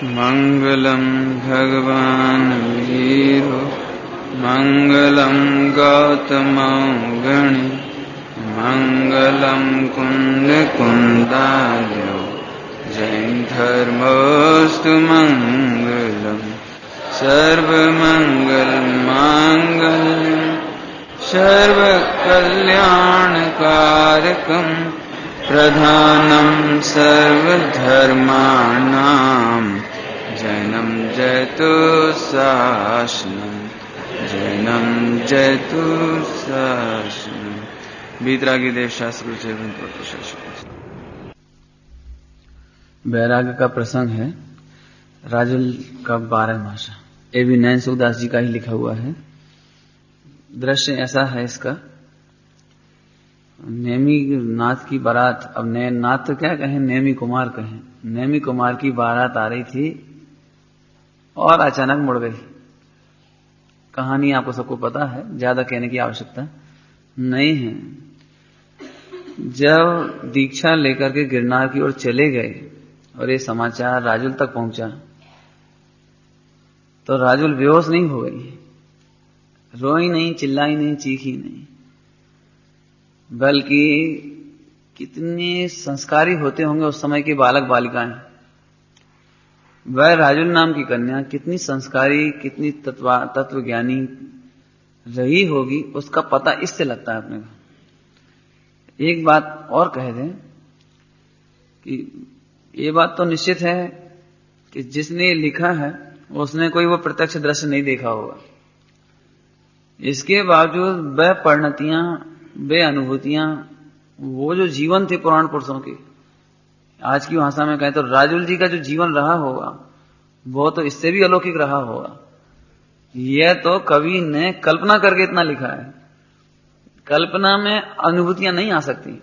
मंगलम भगवान वीरो मंगलम गौतमौगणि मंगलम कुंद कुंदालो जैन धर्मोस्तु मंगलम सर्वमंगल मांगल्यम सर्वकल्याणकारकम प्रधानम सर्वधर्माणां जैनम जयतु शासनम जैनम जयतु शासनम। वीतरागी देव शास्त्र से वैराग्य का प्रसंग है। राजुल का 12 मासा। ये भी नैन सुखदास जी का ही लिखा हुआ है। दृश्य ऐसा है इसका, नेमी नाथ की बारात, अब नाथ तो क्या कहें, नेमी कुमार कहें, नेमी कुमार की बारात आ रही थी और अचानक मुड़ गई। कहानी आपको सबको पता है, ज्यादा कहने की आवश्यकता नहीं है। जब दीक्षा लेकर के गिरनार की ओर चले गए और ये समाचार राजुल तक पहुंचा तो राजुल बेहोश नहीं हो गई, रोई नहीं, चिल्लाई नहीं, चीखी नहीं, बल्कि कितने संस्कारी होते होंगे उस समय के बालक बालिकाएं। वह राजुल नाम की कन्या कितनी संस्कारी, कितनी तत्वज्ञानी रही होगी, उसका पता इससे लगता है अपने को। एक बात और कह दें कि ये बात तो निश्चित है कि जिसने लिखा है उसने कोई वो प्रत्यक्ष दृश्य नहीं देखा होगा। इसके बावजूद वह परिणतियां, वे अनुभूतियां, वो जो जीवन थे पुराण पुरुषों के, आज की भाषा में कहें तो राजुल जी का जो जीवन रहा होगा वो तो इससे भी अलौकिक रहा होगा। यह तो कवि ने कल्पना करके इतना लिखा है। कल्पना में अनुभूतियां नहीं आ सकती।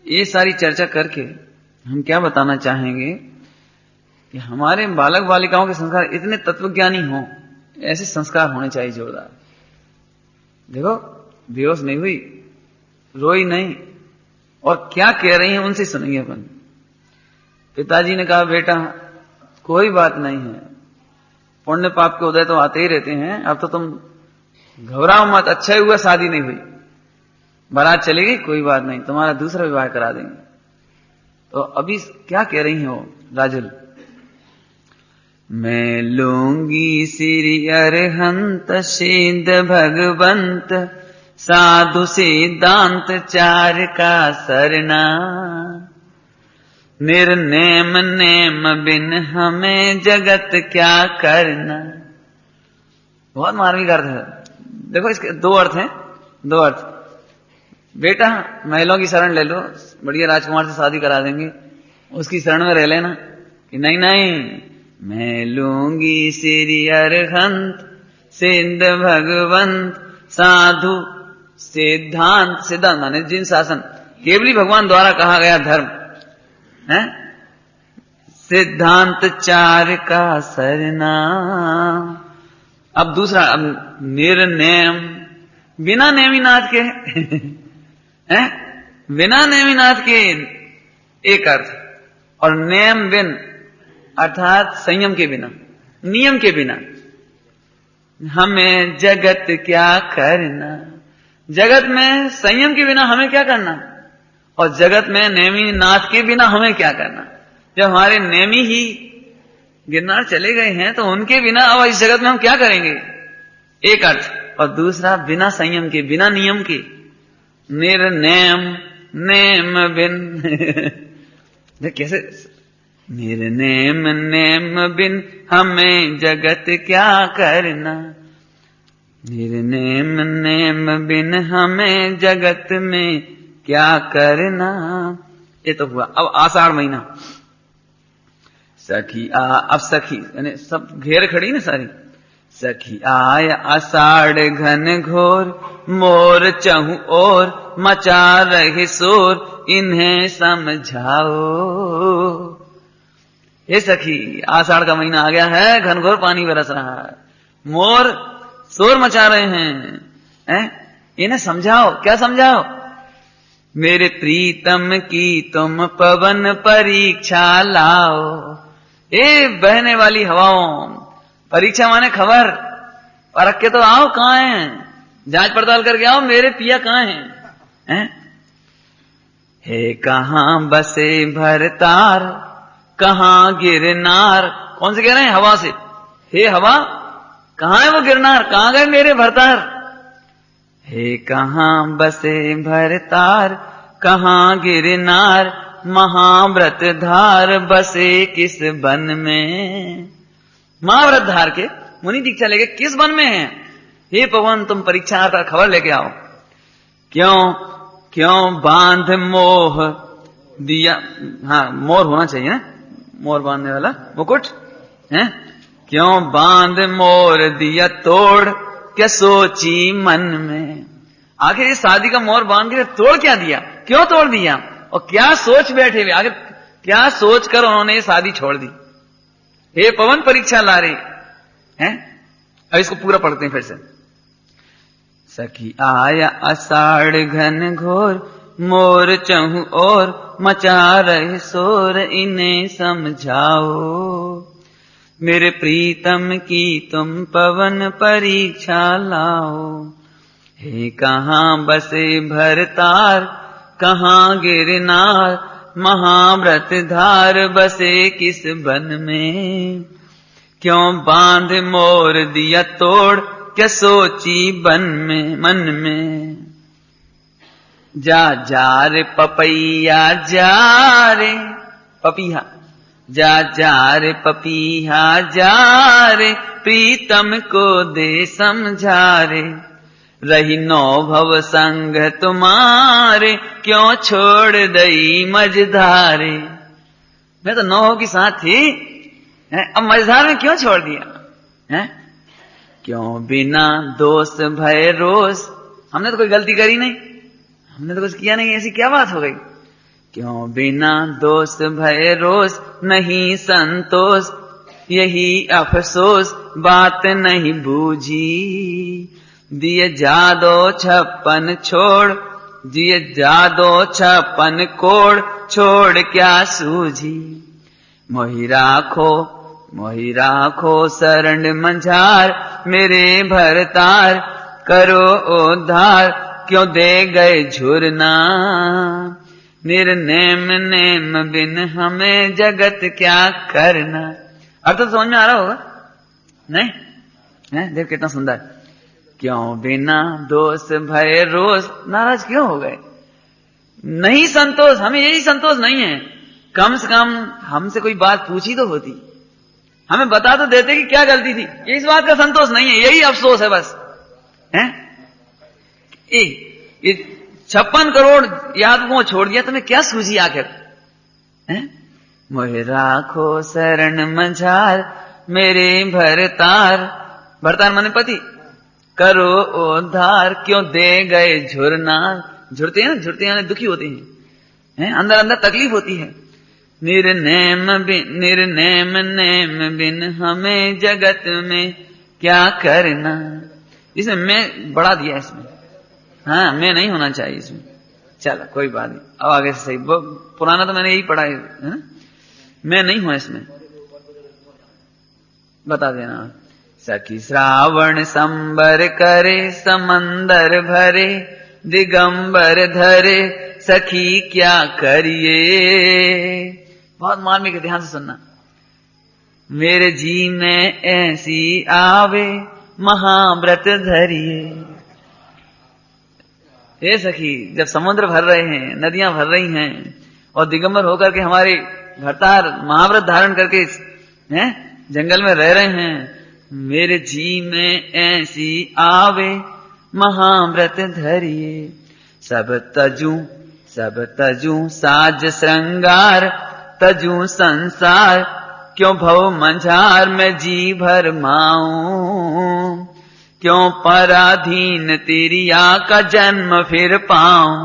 ये सारी चर्चा करके हम क्या बताना चाहेंगे कि हमारे बालक बालिकाओं के संस्कार इतने तत्वज्ञानी हों, ऐसे संस्कार होने चाहिए जोरदार। देखो, बेहोश नहीं हुई, रोई नहीं, और क्या कह रही हैं उनसे सुनेंगे अपन। पिताजी ने कहा, बेटा कोई बात नहीं है, पुण्य पाप के उदय तो आते ही रहते हैं, अब तो तुम घबराओ मत, अच्छा ही हुआ शादी नहीं हुई, बारात चलेगी, कोई बात नहीं, तुम्हारा दूसरा विवाह करा देंगे। तो अभी क्या कह रही हो राजुल? मैं लूंगी श्री अरहंत सिद्ध भगवंत साधु सिद्धांत चार का सरना, निर्नेम नेम बिन हमें जगत क्या करना। बहुत मार्मिक अर्थ है। देखो, इसके 2 अर्थ हैं, 2 अर्थ। बेटा महिलाओं की शरण ले लो, बढ़िया राजकुमार से शादी करा देंगे, उसकी शरण में रह लेना। कि नहीं नहीं, मैं लूंगी श्री अरहंत सिद्ध भगवंत साधु सिद्धांत, सिद्धांत माने जिन शासन, केवली भगवान द्वारा कहा गया धर्म है, सिद्धांत चार का सरना। अब दूसरा, अब निर्नेम, बिना नेमिनाथ के है, बिना नेमिनाथ के एक अर्थ, और नेम बिन अर्थात संयम के बिना, नियम के बिना। हमें जगत क्या करना, जगत में संयम के बिना हमें क्या करना, और जगत में नेमी नाथ के बिना हमें क्या करना। जब हमारे नेमी ही गिरनार चले गए हैं तो उनके बिना अब इस जगत में हम क्या करेंगे, एक अर्थ। और दूसरा, बिना संयम के, बिना नियम के, निर्नेम नेम बिन कैसे, निर्नेम नेम बिन हमें जगत क्या करना, निर्नेम नेम बिन हमें जगत में क्या करना। ये तो हुआ। अब आषाढ़ महीना, सखी अब सखी यानी सब घेर खड़ी ना सारी। सखी आय आषाढ़ घन घोर, मोर चहु और मचा रहे शोर, इन्हें समझाओ। ये सखी, आषाढ़ का महीना आ गया है, घनघोर पानी बरस रहा है, मोर शोर मचा रहे हैं, इन्हें समझाओ। क्या समझाओ? मेरे प्रीतम की तुम पवन परीक्षा लाओ, ए बहने वाली हवाओं, परीक्षा माने खबर, परख के तो आओ कहाँ हैं, जांच पड़ताल करके आओ मेरे पिया कहाँ हैं? हे कहाँ बसे भरतार, कहाँ गिरनार। कौन से कह रहे हैं? हवा से। हे हवा, कहाँ है वो गिरनार, कहाँ गए मेरे भरतार? हे कहाँ बसे भरतार, कहाँ गिरनार, महाव्रत धार बसे किस वन में। महाव्रत धार के मुनि दीक्षा लेके किस वन में है? हे पवन, तुम परीक्षा का खबर लेके आओ। क्यों बांध मोह दिया, हाँ मोर होना चाहिए ना, मोर बांधने वाला मुकुट है। क्यों बांध मोर दिया तोड़, क्या सोची मन में। आखिर इस शादी का मोर बांध के तोड़ क्या दिया, क्यों तोड़ दिया, और क्या सोच बैठे हुए, आखिर क्या सोच कर उन्होंने ये शादी छोड़ दी। हे पवन, परीक्षा ला रही है। अब इसको पूरा पढ़ते हैं फिर से। सखी आया आषाढ़ घन घोर, मोर चहु और मचा रहे शोर, इन्हें समझाओ मेरे प्रीतम की तुम पवन परीक्षा लाओ। हे कहाँ बसे भरतार, कहाँ गिरनार, महाव्रत धार बसे किस वन में। क्यों बांध मोर दिया तोड़, क्या सोची मन में। जा रे पपैया जा रे पपीहा, जा रे पपीहा जा रे, प्रीतम को दे समझा रे, रही नौ भव संग तुम्हारे, क्यों छोड़ दई मझधारे। मैं तो नौ भव की साथ थी, अब मझधार में क्यों छोड़ दिया है? क्यों बिना दोष भय रोष, हमने तो कोई गलती करी नहीं, हमने तो कुछ किया नहीं, ऐसी क्या बात हो गई। क्यों बिना दोष भय रोष, नहीं संतोष, यही अफसोस, बात नहीं बूझी। दिए जादो 56 छोड़, दिए जादो 56 कोड़, छोड़ क्या सूझी। मोहि राखो शरण मंझार, मेरे भरतार करो उद्धार, क्यों दे गए झुरना। निर्नेम नेम बिन हमें जगत क्या करना। अब तो समझ में आ रहा होगा नहीं है? देख कितना सुंदर। क्यों बिना दोष भय रोष, नाराज क्यों हो गए। नहीं संतोष, हमें यही संतोष नहीं है, कम से कम हमसे कोई बात पूछी तो होती, हमें बता तो देते कि क्या गलती थी। ये इस बात का संतोष नहीं है, यही अफसोस है बस है। ये 56 करोड़ याद को छोड़ दिया, तुम्हें क्या सूझी आखिर है। मोहि राखो शरण मंझार, मेरे भरतार, भरतार माने पति, करो उद्धार, क्यों दे गए झुरना। झुरते हैं ना, झुरते हैं दुखी होते हैं, अंदर अंदर तकलीफ होती है। निर्नेम नेम बिन हमें जगत में क्या करना। इसमें मैं बढ़ा दिया इसमें, हाँ मैं नहीं होना चाहिए इसमें। चलो कोई बात नहीं, अब आगे से सही। पुराना तो मैंने यही पढ़ा है, मैं नहीं हूं इसमें, बता देना। सखी श्रावण संबर करे, समंदर भरे, दिगंबर धरे, सखी क्या करिए। बहुत मार्मिक, ध्यान से सुनना। मेरे जी में ऐसी आवे, महाव्रत धरिए। हे सखी, जब समुद्र भर रहे हैं, नदियां भर रही हैं, और दिगंबर होकर के हमारे भरतार महाव्रत धारण करके हैं जंगल में रह रहे हैं, मेरे जी में ऐसी आवे, महाव्रत धरिए। सब तजू साज श्रृंगार, तजू संसार, क्यों भव मंझार में जी भर माऊं। क्यों पराधीन तिरिया का जन्म फिर पाऊं।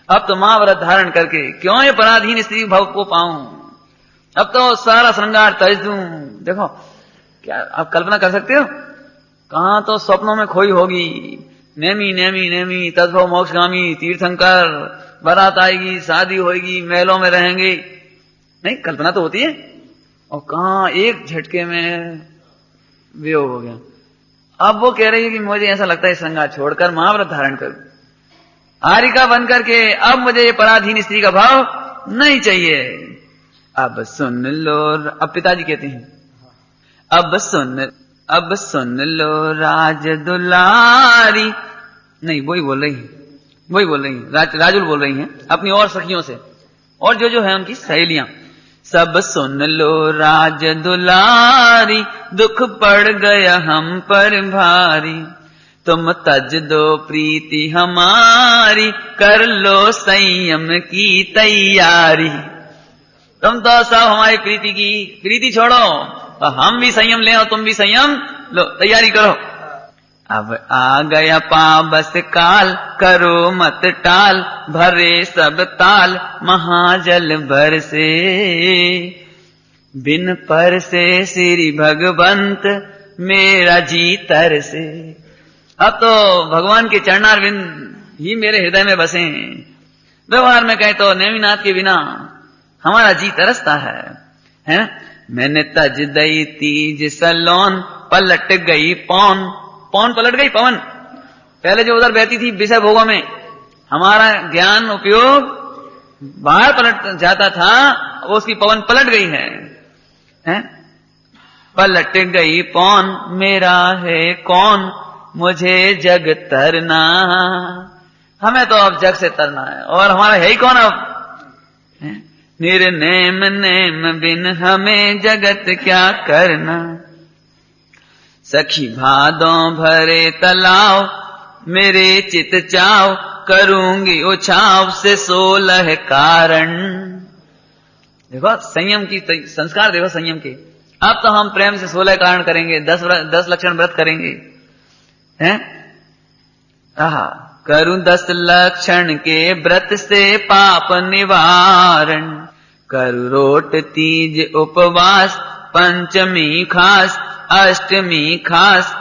अब तो महाव्रत धारण करके क्यों ये पराधीन स्त्री भव को पाऊं। अब तो सारा श्रृंगार तज दूं। देखो क्या आप कल्पना कर सकते हो, कहां तो स्वप्नों में खोई होगी, नेमी नेमी नेमी तद्भव मोक्षगामी तीर्थंकर, बारात आएगी, शादी होगी, महलों में रहेंगे। नहीं, कल्पना तो होती है और कहां एक झटके में वियोग हो गया। अब वो कह रही है कि मुझे ऐसा लगता है श्रृंगार छोड़कर महाव्रत धारण करूं, हारिका बन करके अब मुझे ये पराधीन स्त्री का भाव नहीं चाहिए। अब सुन लो, अब पिताजी कहते हैं अब सुन लो राज दुलारी, नहीं वही बोल रही है, राजुल बोल रही हैं अपनी और सखियों से, और जो है उनकी सहेलियां। सब सुन लो राज दुलारी, दुख पड़ गया हम पर भारी, तुम तज दो प्रीति हमारी, कर लो संयम की तैयारी। तुम तो सब हमारी प्रीति छोड़ो, तो हम भी संयम ले और तुम भी संयम लो, तैयारी करो। अब आ गया पाबस काल, करो मत टाल, भरे सब ताल, महाजल बरसे, बिन पर से श्री भगवंत मेरा जी तरसे। अब तो भगवान के चरणारविंद ही मेरे हृदय में बसे हैं। व्यवहार में कहे तो नेमिनाथ के बिना हमारा जी तरसता है ना। मैंने तज दई तीज सलोन, पलट गई पौन पलट गई पवन। पहले जो उधर बहती थी विषय भोगों में, हमारा ज्ञान उपयोग बाहर पलट जाता था, वो उसकी पवन पलट गई है? पलट गई पौन, मेरा है कौन, मुझे जग तरना। हमें तो अब जग से तरना है, और हमारा है ही कौन अब? निर्नेम नेम बिन हमें जगत क्या करना। सखी भादों भरे तलाव, मेरे चित चाव, करूंगी उछाव से 16 कारण। देखो संयम की संस्कार, देखो संयम के। अब तो हम प्रेम से 16 कारण करेंगे, 10 लक्षण व्रत करेंगे, हैं? करूं 10 लक्षण के व्रत से पाप निवारण, करूं रोट तीज उपवास, पंचमी खास, अष्टमी खास,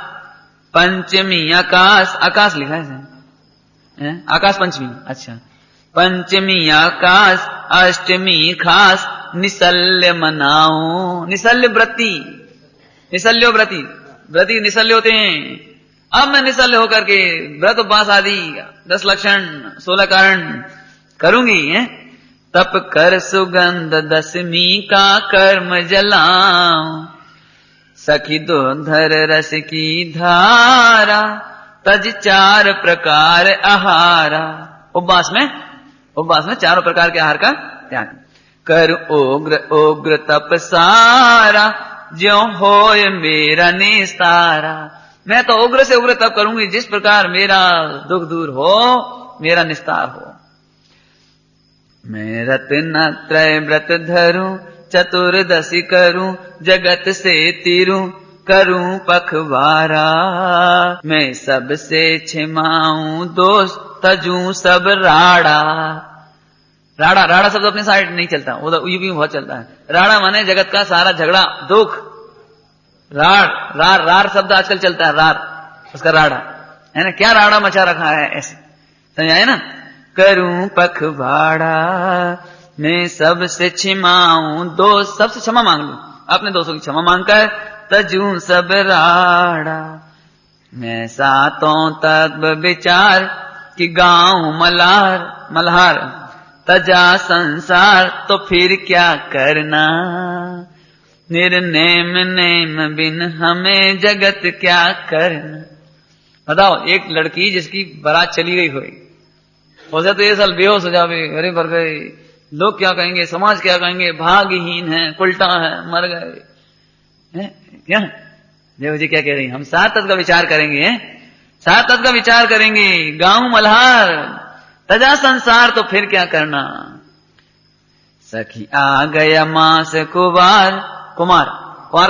पंचमी आकाश लिखा है आकाश पंचमी, अच्छा पंचमी आकाश, अष्टमी खास, निसल्य मनाओ। निसल्य व्रती, व्रती निसल्य होते हैं। अब मैं निसल्य होकर के व्रत उपवास आदि 10 लक्षण 16 कारण करूंगी, है? तप कर सुगंध 10वीं का कर्म जलाऊं, सखी दूधर रस की धारा, तज 4 प्रकार आहारा। उपवास में 4 प्रकार के आहार का त्याग कर, उग्र तप सारा, ज्यों होय मेरा निस्तारा। मैं तो उग्र से उग्र तप करूंगी, जिस प्रकार मेरा दुख दूर हो, मेरा निस्तार हो। मैं रत्न त्रय व्रत धरूं, चतुर्दशी करूं, जगत से तीरूं, करूं पखवारा। मैं सबसे छिमाऊं दोष, तजूं सब राड़ा। राड़ा शब्द अपने साइड नहीं चलता, उधर यूपी में बहुत चलता है। राड़ा माने जगत का सारा झगड़ा दुख। रार शब्द आजकल चलता है, रार उसका राड़ा है ना। क्या राड़ा मचा रखा है, ऐसे समझाए ना। करूं पखवाड़ा, मैं सबसे छिमाऊं दोष, सबसे क्षमा मांग लूं, अपने दोस्तों की क्षमा मांगकर, तजूं सब राड़ा। मैं 7 तत्व विचार कि गाऊं मल्हार, तजा संसार तो फिर क्या करना। निर्नेम नेम बिन हमें जगत क्या करना। बताओ, एक लड़की जिसकी बारात चली गई हुई, उसे तो ये साल बेहोश हो जावे, अरे मर गए, लोग क्या कहेंगे, समाज क्या कहेंगे, भाग्यहीन है, उल्टा है, मर गए, क्या देखो जी क्या कह रही हैं। हम 7 तत्व का विचार करेंगे, 7 तत्व का विचार करेंगे, गाऊं मल्हार, तजा संसार तो फिर क्या करना। सखी आ गया मास कुमार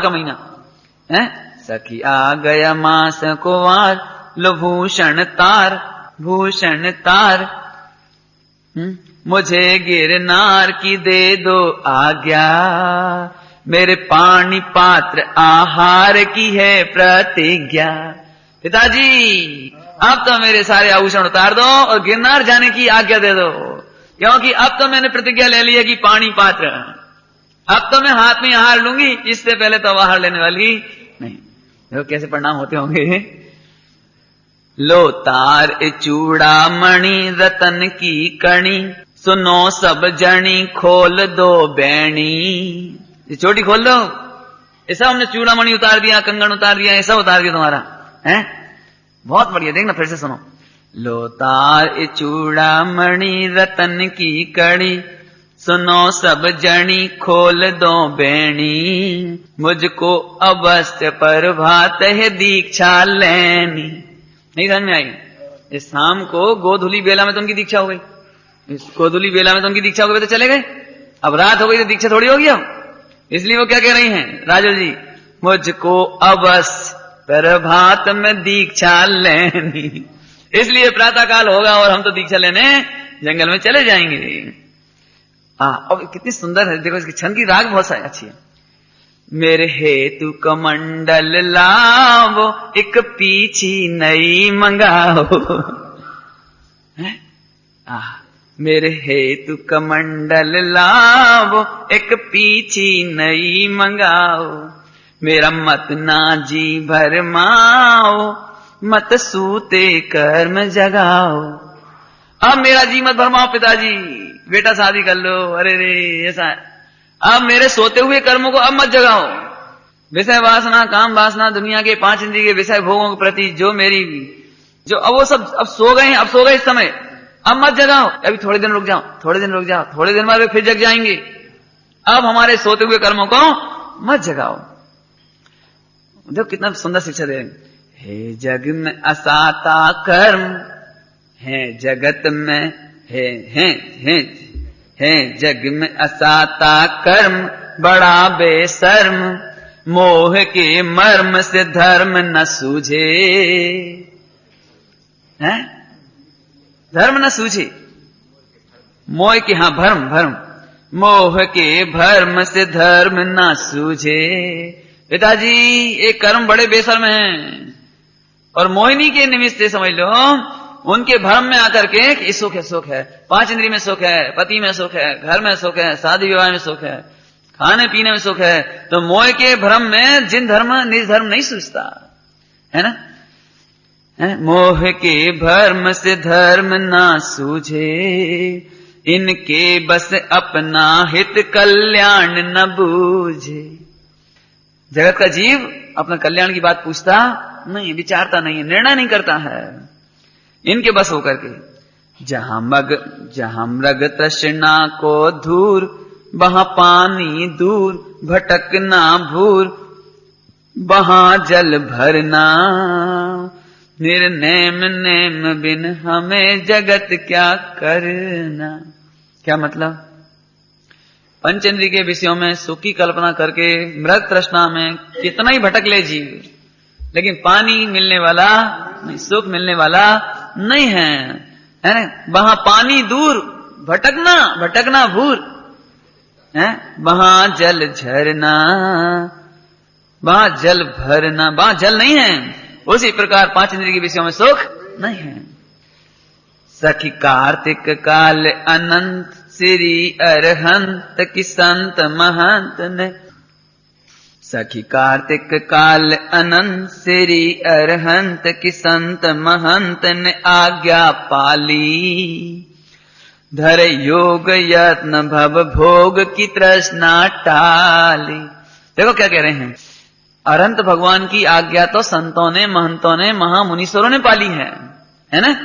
का महीना है। सखी आ गया मास कुवार, लो भूषण तार, मुझे गिरनार की दे दो आज्ञा। मेरे पानी पात्र आहार की है प्रतिज्ञा। पिताजी अब तो मेरे सारे आभूषण उतार दो और गिरनार जाने की आज्ञा दे दो, क्योंकि अब तो मैंने प्रतिज्ञा ले ली है कि पानी पात्र अब तो मैं हाथ में हार लूंगी, इससे पहले तो हार लेने वाली नहीं। देखो कैसे परिणाम होते होंगे। लो तार चूड़ामणि रतन की कणी, सुनो सब जणी खोल दो बैणी। ये चोटी खोल दो, ऐसा हमने चूड़ामणि उतार दिया, कंगन उतार दिया, ऐसा उतार दिया तुम्हारा है। बहुत बढ़िया, देखना फिर से सुनो। लो तार चूड़ामणि रतन की कड़ी, सुनो सब जणी खोल दो बैणी। मुझको अवश्य प्रभात है दीक्षा लेनी। नहीं समझ में आई? इस शाम को गोधुली बेला में तो उनकी दीक्षा हो गई, इस गोधुली बेला में तो उनकी दीक्षा हो गई, तो चले गए। अब रात हो गई तो दीक्षा थोड़ी होगी अब। इसलिए वो क्या कह रही हैं राजू जी, मुझको अवश्य प्रभात में दीक्षा लेनी। इसलिए प्रातः काल होगा और हम तो दीक्षा लेने जंगल में चले जाएंगे। अब कितनी सुंदर है, देखो इसकी छंद की राग बहुत अच्छी है। मेरे हेतु कमंडल लावो, एक पीछी नई मंगाओ। मेरे हेतु कमंडल लावो, एक पीछी नई मंगाओ। मेरा मत ना जी भरमाओ, मत सूते कर्म जगाओ। अब मेरा जी मत भरमाओ पिताजी, बेटा शादी कर लो, अरे रे ऐसा। अब मेरे सोते हुए कर्मों को अब मत जगाओ। विषय वासना, काम वासना, दुनिया के 5 इंद्रिय के विषय भोगों के प्रति जो मेरी जो अब वो सब अब सो गए हैं, अब सो गए इस समय, अब मत जगाओ। अभी थोड़े दिन रुक जाओ, थोड़े दिन रुक जाओ, थोड़े दिन बाद फिर जग जाएंगे। अब हमारे सोते हुए कर्मों को मत जगाओ। देखो कितना सुंदर शिक्षा दे रहे हैं। हे जग में असाता कर्म, है जगत में है जग में असाता कर्म, बड़ा बेशर्म, मोह के मर्म से धर्म न सूझे। है धर्म न सूझे, मोह के भर्म, मोह के भर्म से धर्म न सूझे। पिताजी ये कर्म बड़े बेशर्म हैं और मोहिनी के निमित्त से समझ लो, उनके भ्रम में आकर के कि सुख है, सुख है, 5 इंद्रिय में सुख है, पति में सुख है, घर में सुख है, शादी विवाह में सुख है, खाने पीने में सुख है। तो मोह के भ्रम में जिन धर्म निज धर्म नहीं सूझता है ना। मोह के भर्म से धर्म ना सूझे, इनके बस अपना हित कल्याण न बूझे। जगत का जीव अपना कल्याण की बात पूछता नहीं, विचारता नहीं है, निर्णय नहीं करता है इनके बस होकर के। जहां मृग तृष्णा को धूर, वहां पानी दूर, भटकना भूर, वहां जल भरना। निर्नेम नेम बिन हमें जगत क्या करना। क्या मतलब? पंचेंद्रिय के विषयों में सुख की कल्पना करके मृग तृष्णा में कितना ही भटक ले जीव, लेकिन पानी मिलने वाला नहीं, सुख मिलने वाला नहीं है ना। वहां पानी दूर, भटकना भूर, वहां जल झरना, वहां जल भरना, वहां जल नहीं है। उसी प्रकार 5 इंद्रिय के विषयों में सुख नहीं है। सखी कार्तिक काल अनंत, श्री अरहंत की संत महंत ने। सखी कार्तिक काल अनंत, श्री अरहंत की संत महंत ने आज्ञा पाली। धर योग यत्न भव भोग की तृष्णा टाली। देखो क्या कह रहे हैं, अरहंत भगवान की आज्ञा तो संतों ने, महंतों ने, महामुनीश्वरों ने पाली है ना।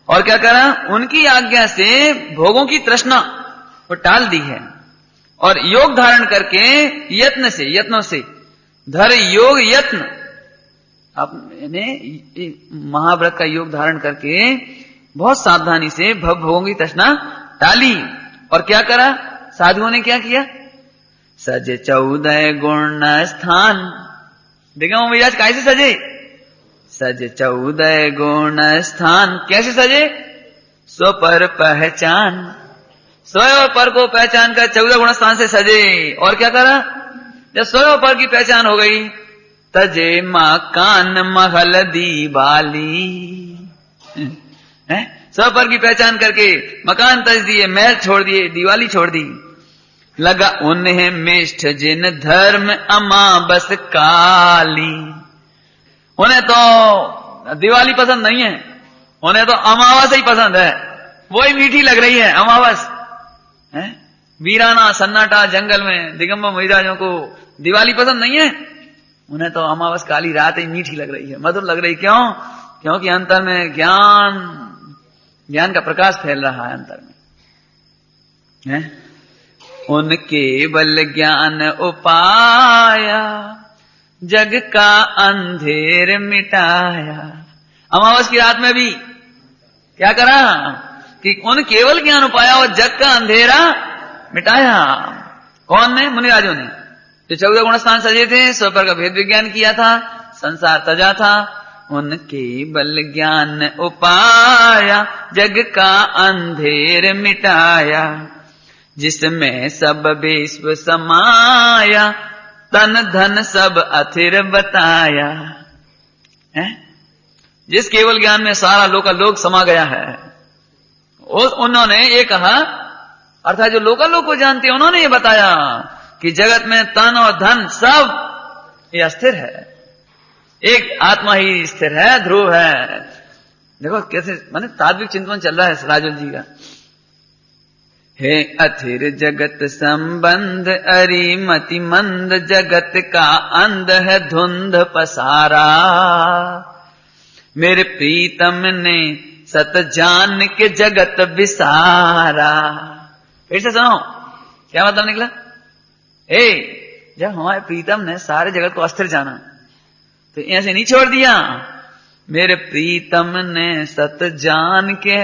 और क्या करा, उनकी आज्ञा से भोगों की तृष्णा वो टाल दी है। और योग धारण करके यत्नों से धर योग यत्न, आपने महाव्रत का योग धारण करके बहुत सावधानी से भोगों की तृष्णा टाली। और क्या करा, साधुओं ने क्या किया, सजे 14 गुण स्थान। देखा वो मिजाज कैसे सजे, सजे 14 गुण स्थान। कैसे सजे, स्व पर पहचान, स्वयं और पर को पहचान कर 14 गुण स्थान से सजे। और क्या करा, जब स्वयं और पर की पहचान हो गई, तजे मकान महल दीवाली। स्वयं पर की पहचान करके मकान तज दिए, महल छोड़ दिए, दिवाली छोड़ दी। लगा उन्हें मिष्ठ जिन धर्म अमावस काली। उन्हें तो दिवाली पसंद नहीं है, उन्हें तो अमावस ही पसंद है, वही मीठी लग रही है अमावस है। वीराना सन्नाटा जंगल में दिगंबर महाराजों को दिवाली पसंद नहीं है, उन्हें तो अमावस काली रात ही मीठी लग रही है, मधुर लग रही। क्यों? क्योंकि अंतर में ज्ञान का प्रकाश फैल रहा है अंतर में है? उन केवल ज्ञान उपाया जग का अंधेर मिटाया। अमावस की रात में भी क्या करा कि उन केवल ज्ञान उपाया और जग का अंधेरा मिटाया। कौन ने? मुनिराजों ने, जो 14 गुणस्थान सजे थे, स्वपर का भेद विज्ञान किया था, संसार तजा था। उन केवल ज्ञान उपाया जग का अंधेर मिटाया, जिसमें सब विश्व समाया, तन धन सब अथिर बताया है? जिस केवल ज्ञान में सारा लोक समा गया है, उन्होंने ये कहा, अर्थात जो लोक को जानते हैं उन्होंने ये बताया कि जगत में तन और धन सब ये अस्थिर है, एक आत्मा ही स्थिर है, ध्रुव है। देखो कैसे माने तात्विक चिंतन चल रहा है राजुल जी का। हे अथिर जगत संबंध अरि मति मंद, जगत का अंध है धुंध पसारा। मेरे प्रीतम ने सत जान के जगत विसारा। फिर से सुनो क्या मतलब निकला। जब हमारे प्रीतम ने सारे जगत को अस्थिर जाना तो ऐसे नहीं छोड़ दिया। मेरे प्रीतम ने सत जान के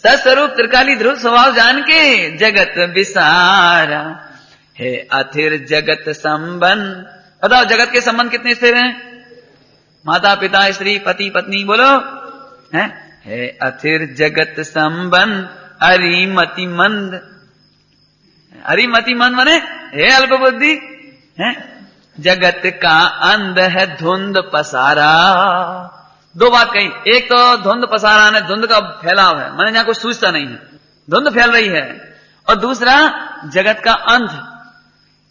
सत्स्वरूप त्रिकाली ध्रुव स्वभाव जान के जगत विसारा। हे अथिर जगत संबंध, बताओ जगत के संबंध कितने स्थिर हैं? माता पिता स्त्री पति पत्नी, बोलो है? हे अथिर जगत संबंध अरिमति मंद। अरिमति मंद माने हे अल्प बुद्धि है? जगत का अंध है धुंध पसारा। दो बात कही, एक तो धुंध पसारा ने धुंध का फैलाव है, माने जहां कुछ सूझता नहीं है, धुंध फैल रही है। और दूसरा जगत का अंध,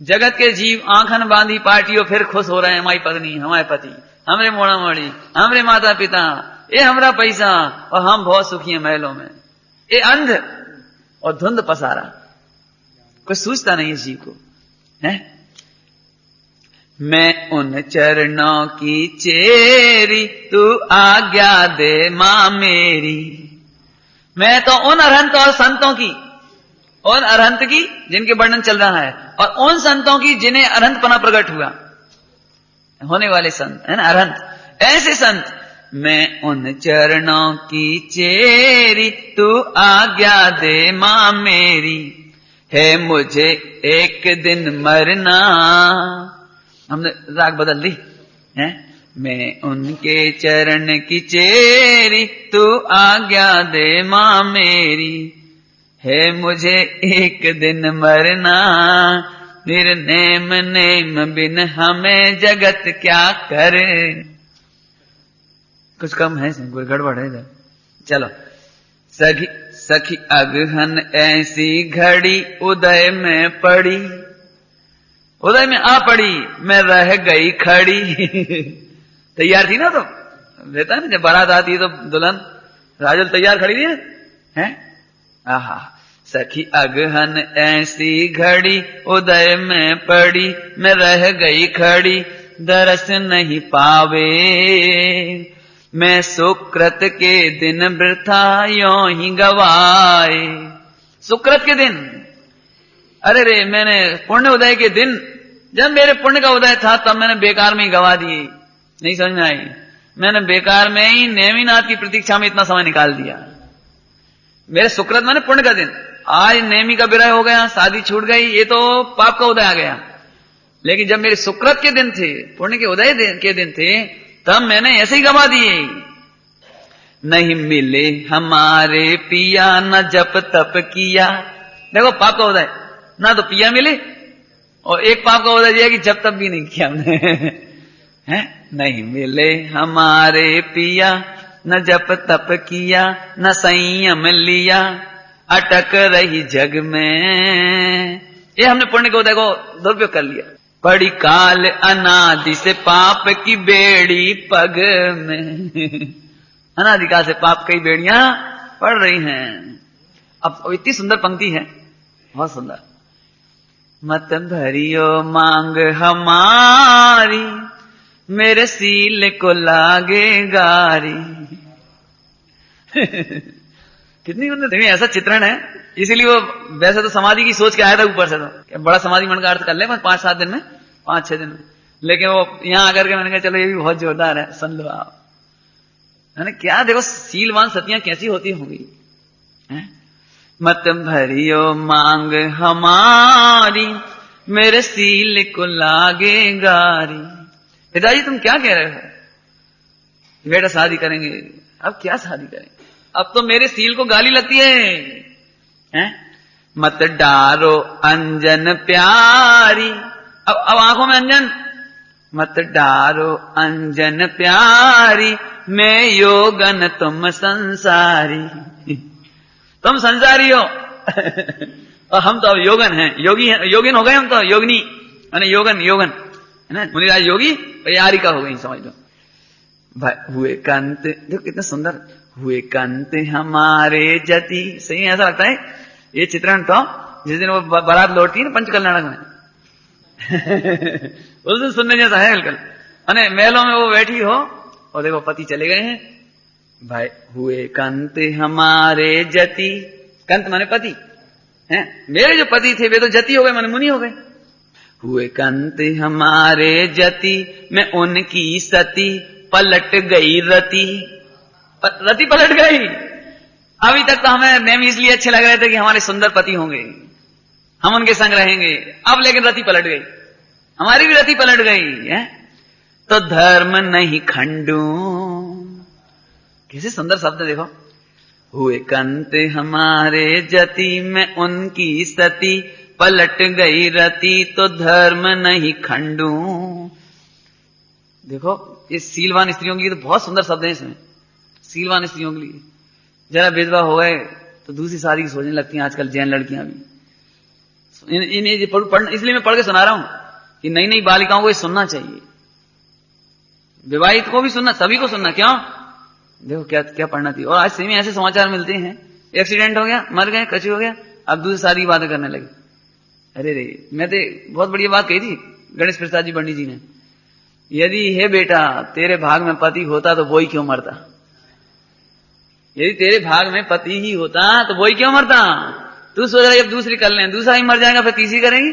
जगत के जीव आंखन बांधी पार्टियों फिर खुश हो रहे हैं, हमारी पत्नी हमारे पति, हमरे मोड़ा मोड़ी, हमरे माता पिता, ये हमरा पैसा और हम बहुत सुखी हैं महलों में। ये अंध और धुंध पसारा, कुछ सूझता नहीं इस जीव को है। मैं उन चरणों की चेरी, तू आज्ञा दे मां मेरी। मैं तो उन अरहंत और संतों की, उन अरहंत की जिनके वर्णन चल रहा है, और उन संतों की जिन्हें अरहंतपना प्रकट हुआ, होने वाले संत है ना अरहंत, ऐसे संत। मैं उन चरणों की चेरी, तू आज्ञा दे मां मेरी। है मुझे एक दिन मरना, हमने राग बदल दी है। मैं उनके चरण की चेरी, तू आज्ञा दे मां मेरी। है मुझे एक दिन मरना, निर्नेम नेम बिन हमें जगत क्या करे। कुछ कम है, कोई गड़बड़ है इधर। चलो। सखी अगहन ऐसी घड़ी उदय में पड़ी, उदय में आ पड़ी, मैं रह गई खड़ी। तैयार थी ना, तो रहता है ना जब बारात आती है तो दुल्हन राजुल तैयार खड़ी है? आहा। सखी अगहन ऐसी घड़ी उदय में पड़ी, मैं रह गई खड़ी, दरस नहीं पावे। मैं सुकृत के दिन वृथा यों ही गवाए। सुकृत के दिन, अरे रे मैंने पुण्य उदय के दिन, जब मेरे पुण्य का उदय था तब मैंने बेकार में ही गवा दिए, नहीं समझ में आई। मैंने बेकार में ही नेमीनाथ की प्रतीक्षा में इतना समय निकाल दिया। मेरे सुकृत मैंने पुण्य का दिन, आज नेमी का विरह हो गया, शादी छूट गई, ये तो पाप का उदय आ गया। लेकिन जब मेरे सुकृत के दिन थे, पुण्य के उदय के दिन थे, तब मैंने ऐसे ही गवा दिए। नहीं मिले हमारे पिया, न जप तप किया। देखो पाप का उदय, ना तो पिया मिले, और एक पाप का उदय दिया कि जप तप भी नहीं किया हमने। है? नहीं मिले हमारे पिया, न जप तप किया, न संयम लिया। अटक रही जग में। ये हमने पुण्य को देखो दुरुपयोग कर लिया। पड़ी काल अनादि से पाप की बेड़ी पग में। अनादिकाल से पाप की बेड़ियां पड़ रही हैं। अब इतनी सुंदर पंक्ति है, बहुत सुंदर। मत भरियो मांग हमारी, मेरे सील को लागे गारी। कितनी मतलब देखिए ऐसा चित्रण है। इसीलिए वो वैसे तो समाधि की सोच के आया था ऊपर से, तो बड़ा समाधि मन का अर्थ कर ले 5-7 दिन में, 5-6 दिन में। लेकिन वो यहां आकर के मैंने कहा चलो ये भी बहुत जोरदार है, सुन लो आप। मैंने क्या देखो सीलवान सतियां कैसी होती होंगी। मत भरियो मांग हमारी, मेरे सील को लागे गारी। पिताजी तुम क्या कह रहे हो? बेटा शादी करेंगे। अब क्या शादी करेंगे? अब तो मेरे सील को गाली लगती है? मत डारो अंजन प्यारी। अब आंखों में अंजन। मत डारो अंजन प्यारी, मैं योगन तुम संसारी। तुम संसारी हो और हम तो अब योगन हैं, योगी हैं, योगिन हो गए हम तो, योगनी माने योगन, योगन है ना। मुनिराज योगी यारी का हो गई, समझ लो। भाई हुए कंत, देखो कितना सुंदर। हुए कंत हमारे जति। सही ऐसा लगता है ये चित्रण तो जिस दिन वो बारात लौटती है ना पंचकल्याणक में उस दिन सुनने जैसा है बिल्कुल। अने महलों में वो बैठी हो और देखो पति चले गए हैं। भाई हुए कंत हमारे जति। कंत माने पति हैं। मेरे जो पति थे वे तो जति हो गए, माने मुनि हो गए। हुए कंत हमारे जति, मैं उनकी सती पलट गई रति। रति पलट गई। अभी तक तो हमें नेम इसलिए अच्छे लग रहे थे कि हमारे सुंदर पति होंगे, हम उनके संग रहेंगे। अब लेकिन रति पलट गई, हमारी भी रति पलट गई है। तो धर्म नहीं खंडू। कैसे सुंदर शब्द देखो। हुए कंत हमारे जति, मैं उनकी सती पलट गई रति, तो धर्म नहीं खंडू। देखो ये सीलवान स्त्रियों के लिए तो बहुत सुंदर शब्द है इसमें। सीलवान स्त्रियों के लिए जरा विधवा हो गए तो दूसरी शादी की सोचने लगती हैं आजकल जैन लड़कियां भी। इन्हें इसलिए मैं पढ़ के सुना रहा हूं कि नई नई बालिकाओं को ये सुनना चाहिए, विवाहित को भी सुनना, सभी को सुनना। क्यों? देखो क्या क्या पढ़ना थी। और आज सही में ऐसे समाचार मिलते हैं, एक्सीडेंट हो गया, मर गए, कचू हो गया, अब दूसरी शादी की बातें करने लगे। अरे रे, मैं तो बहुत बढ़िया बात कही थी गणेश प्रसाद जी पंडित जी ने। यदि हे बेटा तेरे भाग में पति होता तो वही क्यों मरता? यदि तेरे भाग में पति ही होता तो वही क्यों मरता? तू सोच रहा है जब दूसरी कर लें, दूसरा ही मर जाएगा फिर तीसरी करेंगी,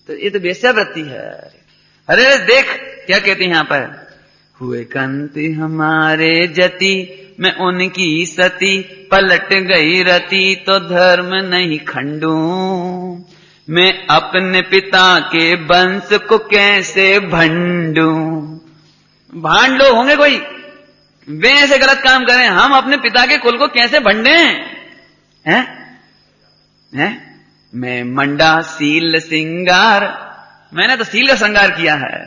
तो ये तो वेश्यावृत्ति है। अरे देख क्या कहते हैं यहां पर। हुए कंत हमारे जति, मैं उनकी सती पलट गई रति, तो धर्म नहीं खंडू। मैं अपने पिता के वंश को कैसे भंडू। भांड लोग होंगे कोई, वे ऐसे गलत काम करें, हम अपने पिता के कुल को कैसे भंडे हैं? मैं मंडा सील सिंगार, मैंने तो सील का श्रृंगार किया है।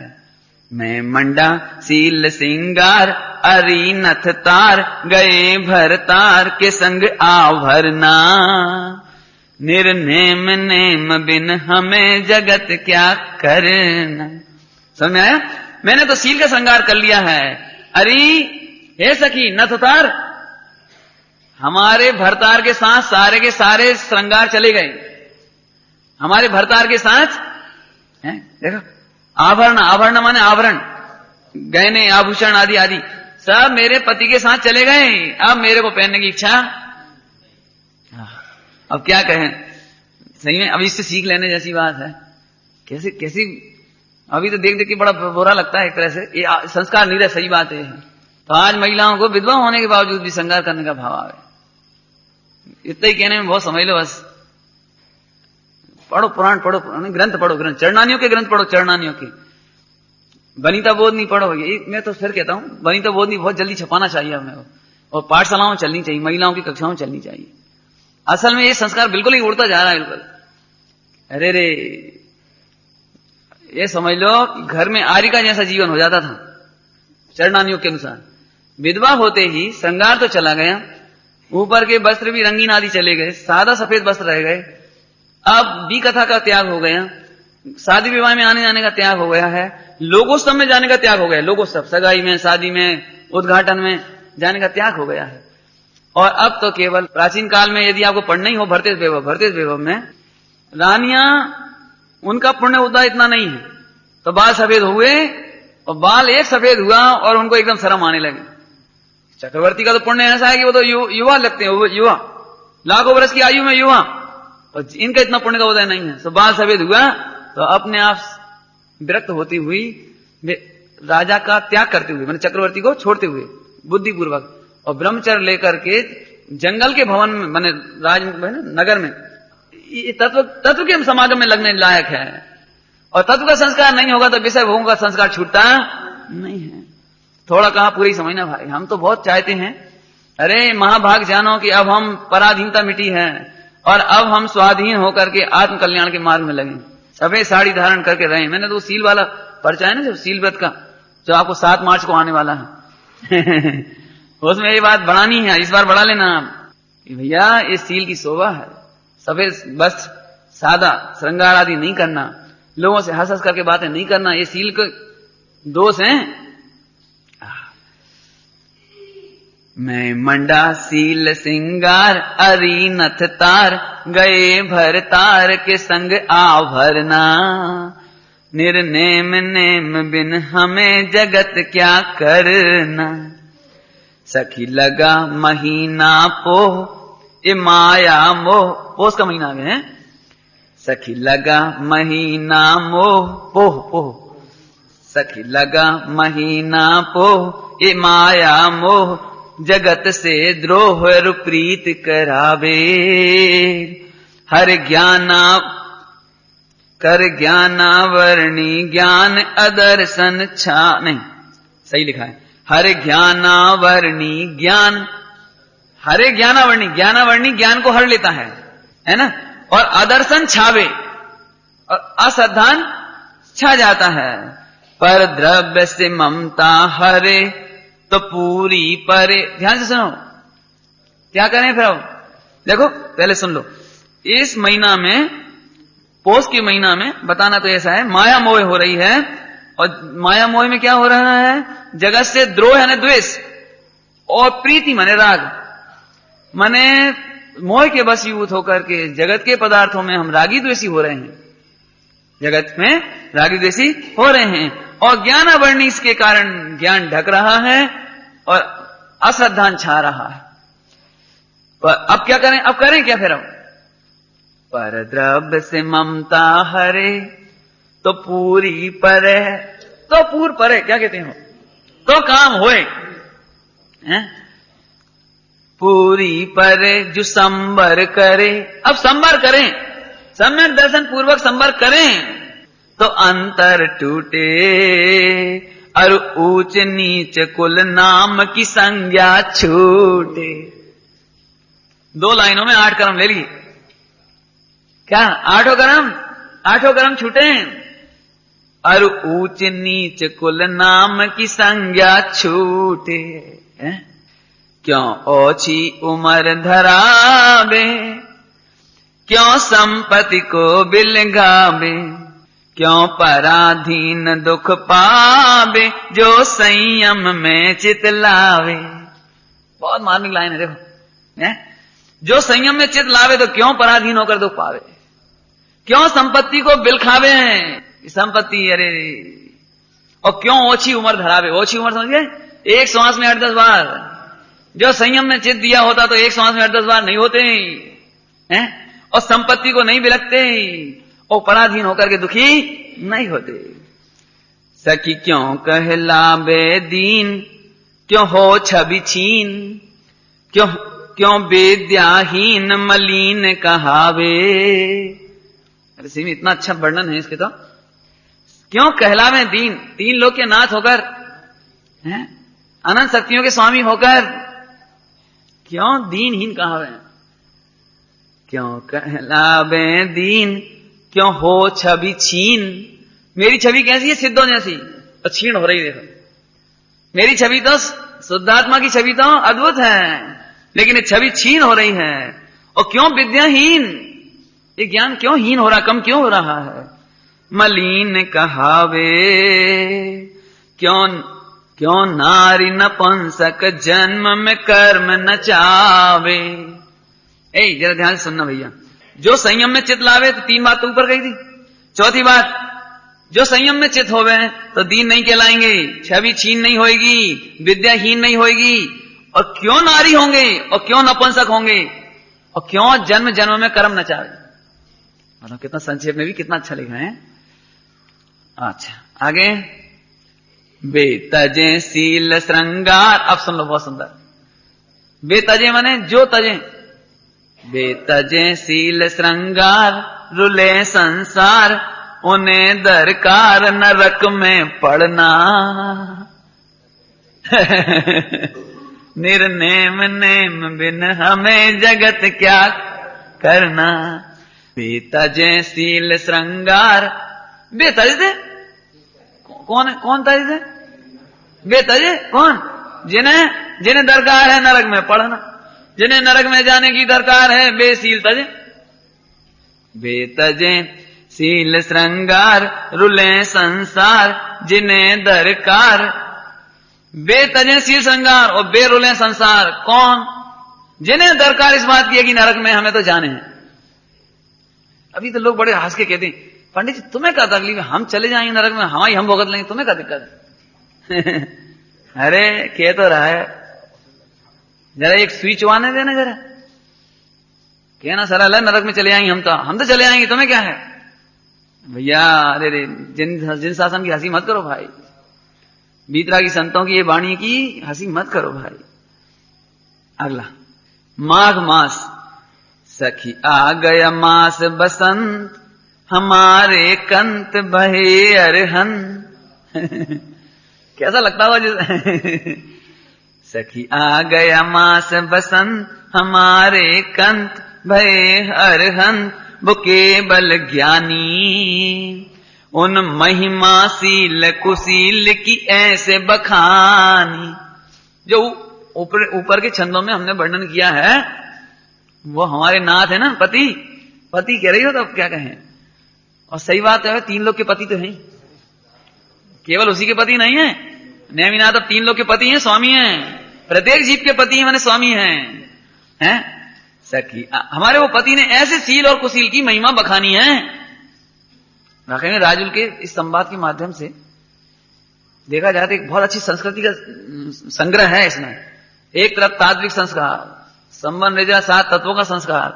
मैं मंडा सील सिंगार, अरी नथ तार, गए भरतार के संग आभरना। निर्नेम नेम बिन हमें जगत क्या करना। समझ में आया? मैंने तो सील का श्रृंगार कर लिया है। अरी हे सखी नथ तार, हमारे भरतार के साथ सारे के सारे श्रृंगार चले गए। हमारे भरतार के साथ है देखो आभरण, आभरण माने आवरण, गहने आभूषण आदि आदि सब मेरे पति के साथ चले गए। अब मेरे को पहनने की इच्छा, अब क्या कहें। सही में अब इससे सीख लेने जैसी बात है। कैसी कैसी अभी तो देख देख के बड़ा बुरा लगता है एक तरह से। ये संस्कार नहीं रहे, सही बात है। तो आज महिलाओं को विधवा होने के बावजूद भी श्रृंगार करने का भाव आवे, इतना ही कहने में बहुत समझ लो बस। पढ़ो पुराण, पढ़ो ग्रंथ, पढ़ो ग्रंथ, चरणानियों के ग्रंथ पढ़ो, चरणानियों के। वनिता बोधनी पढ़ो। ये मैं तो फिर कहता हूं वनिता बोधनी बहुत जल्दी छपाना चाहिए हमें, और पाठशालाओं में चलनी चाहिए, महिलाओं की कक्षाओं में चलनी चाहिए। असल में ये संस्कार बिल्कुल ही उड़ता जा रहा है बिल्कुल। अरे रे, ये समझ लो घर में आरिका जैसा जीवन हो जाता था चरणानियों के अनुसार। विधवा होते ही श्रृंगार तो चला गया, ऊपर के वस्त्र भी रंगीन आदि चले गए, सादा सफेद वस्त्र रह गए। अब भी कथा का त्याग हो गया, शादी विवाह में आने जाने का त्याग हो गया है, लोगोत्सव में जाने का त्याग हो गया, लोगोत्सव सगाई में, शादी में, उद्घाटन में जाने का त्याग हो गया है। और अब तो केवल प्राचीन काल में यदि आपको पढ़ना ही हो भरतेश वैभव में रानियां, उनका पुण्य उदा इतना नहीं है, तो बाल सफेद हुए और बाल एक सफेद हुआ और उनको एकदम शर्म आने लगी। चक्रवर्ती का तो पुण्य ऐसा है कि वो तो युवा लगते हैं, वो युवा, लाखों वर्ष की आयु में युवा, और इनका इतना पुण्य का उदय नहीं है। तो बाल सफेद हुआ तो अपने आप विरक्त होती हुई राजा का त्याग करते हुए, मैंने चक्रवर्ती को छोड़ते हुए बुद्धिपूर्वक, और ब्रह्मचर्य लेकर के जंगल के भवन में, मैंने नगर में, तत्व के समागम में लगने लायक है। और तत्व का संस्कार नहीं होगा तो विषय भोगों का संस्कार छूटता नहीं है। थोड़ा कहा पूरी समझना भाई, हम तो बहुत चाहते हैं, अरे महाभाग जानो कि अब हम पराधीनता मिटी है और अब हम स्वाधीन होकर के आत्म कल्याण के मार्ग में लगे, सफेद साड़ी धारण करके रहे। मैंने तो सील वाला पर्चा है ना, जो सील व्रत का, जो आपको 7 मार्च को आने वाला है उसमें ये बात बढ़ानी है, इस बार बढ़ा लेना आप कि भैया इस सील की शोभा है, सफेद बस सादा श्रृंगार आदि नहीं करना, लोगों से हंस हंस करके बातें नहीं करना, ये सील के दोष हैं। मैं मंडा सील सिंगार अरी नथ तार, गए भर तार के संग आभरना, निर्नेम नेम बिन हमें जगत क्या करना। सखी लगा महीना पोह ए माया मोह, पोष का महीना आ गया है, सखी लगा महीना मोह पोह पोह, सखी लगा महीना पोह ए माया मोह, जगत से द्रोह रुप्रीत करावे। हर ज्ञाना कर ज्ञानावरणी ज्ञान अदर्शन छा, नहीं सही लिखा है, हर ज्ञानावरणी ज्ञान, हरे ज्ञानावरणी, ज्ञानावरणी ज्ञान को हर लेता है ना, और अदर्शन छावे और असाधान छा जाता है। पर द्रव्य से ममता हरे तो पूरी परे। ध्यान से सुनो, क्या करें फिर अब देखो, पहले सुन लो। इस महीना में, पोष के महीना में बताना तो ऐसा है, माया मोह हो रही है, और माया मोह में क्या हो रहा है, जगत से द्रोह है ना द्वेष, और प्रीति माने राग, माने मोह के वशीभूत होकर के जगत के पदार्थों में हम रागी द्वेषी हो रहे हैं, जगत में रागी द्वेषी हो रहे हैं, और ज्ञानावरणी इसके कारण ज्ञान ढक रहा है और अश्रद्धान छा रहा है। पर अब क्या करें, अब करें क्या फिर? अब पर द्रव्य से ममता हरे तो पूरी परे, तो पूर परे क्या कहते हो, तो काम होए, पूरी परे जो संबर करे। अब संबर करें, सम्यक दर्शन पूर्वक संबर करें तो अंतर टूटे, और ऊंच नीच कुल नाम की संज्ञा छूटे। 2 लाइनों में 8 कर्म ले लिए, क्या 8 कर्म छूटे, और ऊंच नीच कुल नाम की संज्ञा छूटे। क्यों ओछी उम्र धरावे, क्यों संपत्ति को बिलगावे, क्यों पराधीन दुख पावे, जो संयम में चित लावे। बहुत मार्मिक लाइन है, देखो, जो संयम में चित लावे तो क्यों पराधीन होकर दुख पावे, क्यों संपत्ति को बिलखावे, संपत्ति अरे, और क्यों ओछी उम्र धरावे। ओछी उम्र समझिए, एक श्वास में 8-10 बार, जो संयम में चित दिया होता तो एक श्वास में 8-10 बार नहीं होते हैं, और संपत्ति को नहीं बिलकते, और पराधीन होकर के दुखी नहीं होते। सखी क्यों कहलावे दीन, क्यों हो छवि छीन, क्यों विद्याहीन मलिन कहावे। अरे सी में इतना अच्छा वर्णन है इसके तो। क्यों कहलावे दीन, 3 लोग के नाथ होकर, अनंत शक्तियों के स्वामी होकर, क्यों दीनहीन कहावे। क्यों कहलावे दीन, क्यों हो छवि छीन। मेरी छवि कैसी है, सिद्धों जैसी, तो छीन हो रही। देखो मेरी छवि तो शुद्धात्मा की छवि तो अद्भुत है, लेकिन ये छवि छीन हो रही है। और क्यों विद्याहीन, ये ज्ञान क्यों हीन हो रहा, कम क्यों हो रहा है? मलिन कहावे क्यों नारी नपुंसक जन्म में कर्म न चावे। जरा ध्यान से सुनना भैया, जो संयम में चित लावे, तो 3 बात तो ऊपर गई थी। चौथी बात, जो संयम में चित होवे तो दीन नहीं कहलाएंगे, छवि छीन नहीं होगी, विद्याहीन नहीं होगी। और क्यों नारी होंगे, और क्यों नपुंसक होंगे, और क्यों जन्म जन्म में कर्म न चाहे। मतलब कितना संक्षेप में भी कितना अच्छा लिखा है। अच्छा आगे, बेतजे सील श्रृंगार। अब सुन लो, बहुत सुंदर। बेतजे माने जो तजे, बेतजे सील श्रृंगार रुले संसार, उन्हें दरकार नरक में पड़ना। निर्नेम नेम बिन हमें जगत क्या करना। बेतजे सील श्रृंगार, बेतज दे कौन है, कौन तज दे? बेतजे कौन? जिन्हें दरकार है नरक में पड़ना, जिन्हें नरक में जाने की दरकार है, बेसील तजे। बेतजे सील श्रृंगार रुले संसार, जिन्हें दरकार। बेतजे सील श्रृंगार और बेरुले संसार, कौन? जिन्हें दरकार इस बात की है कि नरक में हमें तो जाने हैं। अभी तो लोग बड़े हंस के कहते हैं, पंडित जी तुम्हें क्या तकलीफ है, हम चले जाएंगे नरक में, हमारी हम भुगत लेंगे, तुम्हें क्या दिक्कत है? अरे कह तो रहा है, जरा एक स्विच आने देना, जरा कहना सरल है, नरक में चले जाएंगे हम तो चले जाएंगे, तुम्हें क्या है भैया। अरे जिन शासन की हंसी मत करो भाई, बीतरागी संतों की ये वाणी की हंसी मत करो भाई। अगला, माघ मास। सखी आ गया मास बसंत, हमारे कंत बहे अरहंत। कैसा लगता हुआ सखी आ गया मास बसंत, हमारे कंत भये अरहंत, वो केवल ज्ञानी उन महिमाशील कुशील की ऐसे बखानी। जो ऊपर के छंदों में हमने वर्णन किया है, वो हमारे नाथ है ना, पति कह रही हो तो अब क्या कहें। और सही बात है, 3 लोग के पति तो हैं, केवल उसी के पति नहीं है। नेमिनाथ अब 3 लोग के पति हैं, स्वामी हैं, प्रत्येक जीव के पति हैं, माने स्वामी हैं। सखी हमारे वो पति ने ऐसे सील और कुशील की महिमा बखानी है। वाकई में राजुल के इस संवाद के माध्यम से देखा जाए तो एक बहुत अच्छी संस्कृति का संग्रह है इसमें। एक तरफ तात्विक संस्कार, संबंध रेजा 7 तत्वों का संस्कार,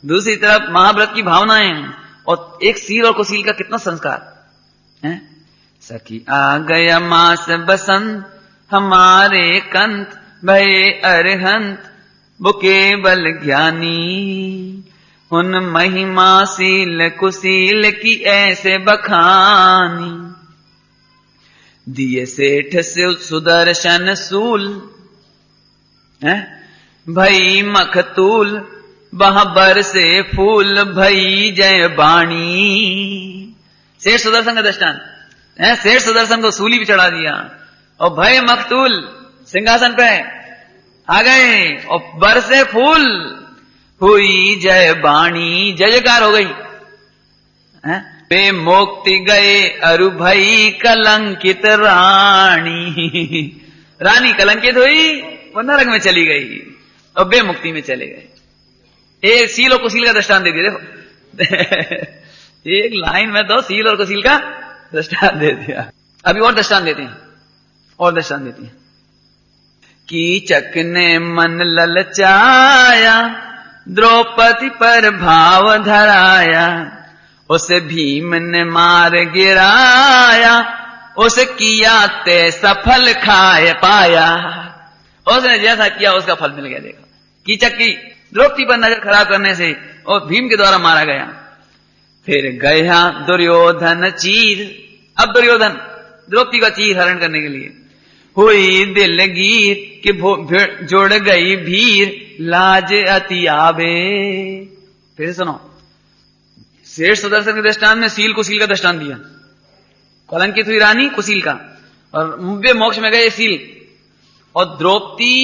दूसरी तरफ महाव्रत की भावनाएं, और एक सील और कुशील का कितना संस्कार है। सखी आ गया मास बसंत, हमारे कंत भये अरहंत, वो केवल ज्ञानी उन महिमाशील कुशील की ऐसे बखानी। दिए सेठ से सुदर्शन सूल, भई मखतूल, वहां बरसे फूल, भई जय बाणी। सेठ सुदर्शन का दृष्टांत है। सेठ सुदर्शन को सूली भी चढ़ा दिया, और भय मखतूल सिंहासन पे आ गए, और बरसे फूल, हुई जय बाणी, जय जयकार हो गई। पे मोक्ति गए अरु भई कलंकित रानी। रानी कलंकित हुई, वो नरक में चली गई, और बेमुक्ति में चले गए। एक सील और कुशील का दृष्टांत दे दिया। देखो एक लाइन में तो सील और कुशील का दृष्टांत दे दिया। अभी और दृष्टांत देते हैं, कीचक ने मन ललचाया, द्रौपदी पर भाव धराया, उसे भीम ने मार गिराया, उसे किया ते सफल खाए पाया। उसने जैसा किया उसका फल मिल गया। देखो कीचक की द्रौपदी पर नजर खराब करने से और भीम के द्वारा मारा गया। फिर गया दुर्योधन चीर। अब दुर्योधन द्रौपदी का चीर हरण करने के लिए हुई दिलगीर, कि जुड़ गई भीर, लाज अति आवे। फिर सुनो, शेष सुदर्शन के दृष्टांत में सील कुशील का दृष्टांत दिया। कलंकित हुई रानी कुशील का, और मुव्य मोक्ष में गए सील। और द्रौपदी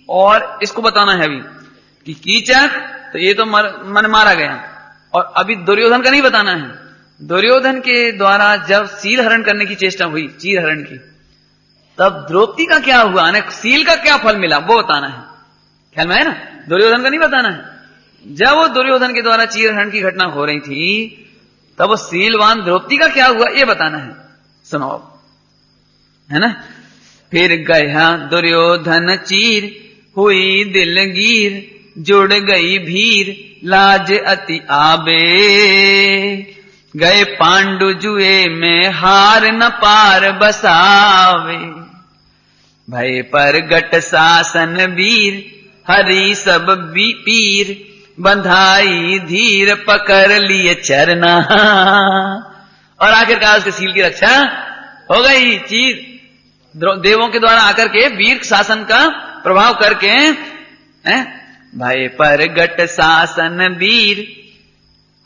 और इसको बताना है अभी कि कीचक तो ये तो मन मारा गया, और अभी दुर्योधन का नहीं बताना है। दुर्योधन के द्वारा जब सील हरण करने की चेष्टा हुई, चीर हरण की, तब द्रौपदी का क्या हुआ, सील का क्या फल मिला, वो बताना है। ख्याल में है ना, दुर्योधन का नहीं बताना है। जब वो दुर्योधन के द्वारा चीर हरण की घटना हो रही थी, तब वो सीलवान द्रौपदी का क्या हुआ, ये बताना है। सुनो, है ना। फिर गया दुर्योधन चीर, हुई दिलगीर, जुड़ गई भीर, लाज अति आबे, गए पांडु जुए में हार न पार बसावे, भय पर गट शासन वीर, हरि सब पीर, बंधाई धीर, पकड़ लिए चरना। और आखिरकार उसके सील की रक्षा हो गई। चीर देवों के द्वारा आकर के वीर शासन का प्रभाव करके, भय पर गट शासन वीर,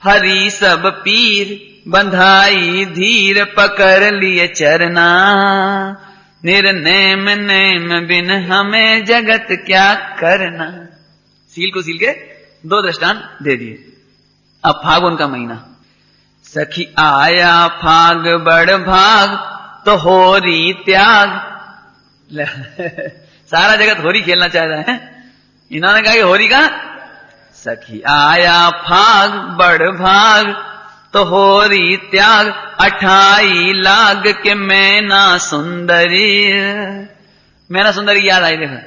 हरि सब पीर, बंधाई धीर, पकड़ लिए चरना, निर्नेम नेम बिन हमें जगत क्या करना। सील को सील के दो दृष्टांत दे दिए। अब फागुन का महीना, सखी आया फाग बड़ भाग, तो होरी त्याग। सारा जगत होरी खेलना चाह रहा है, इन्होंने कहा कि होरी का, सखी आया फाग बड़ भाग, तो होरी त्याग, 28 लाग के मैना सुंदरी। मैना सुंदरी याद आई देखा।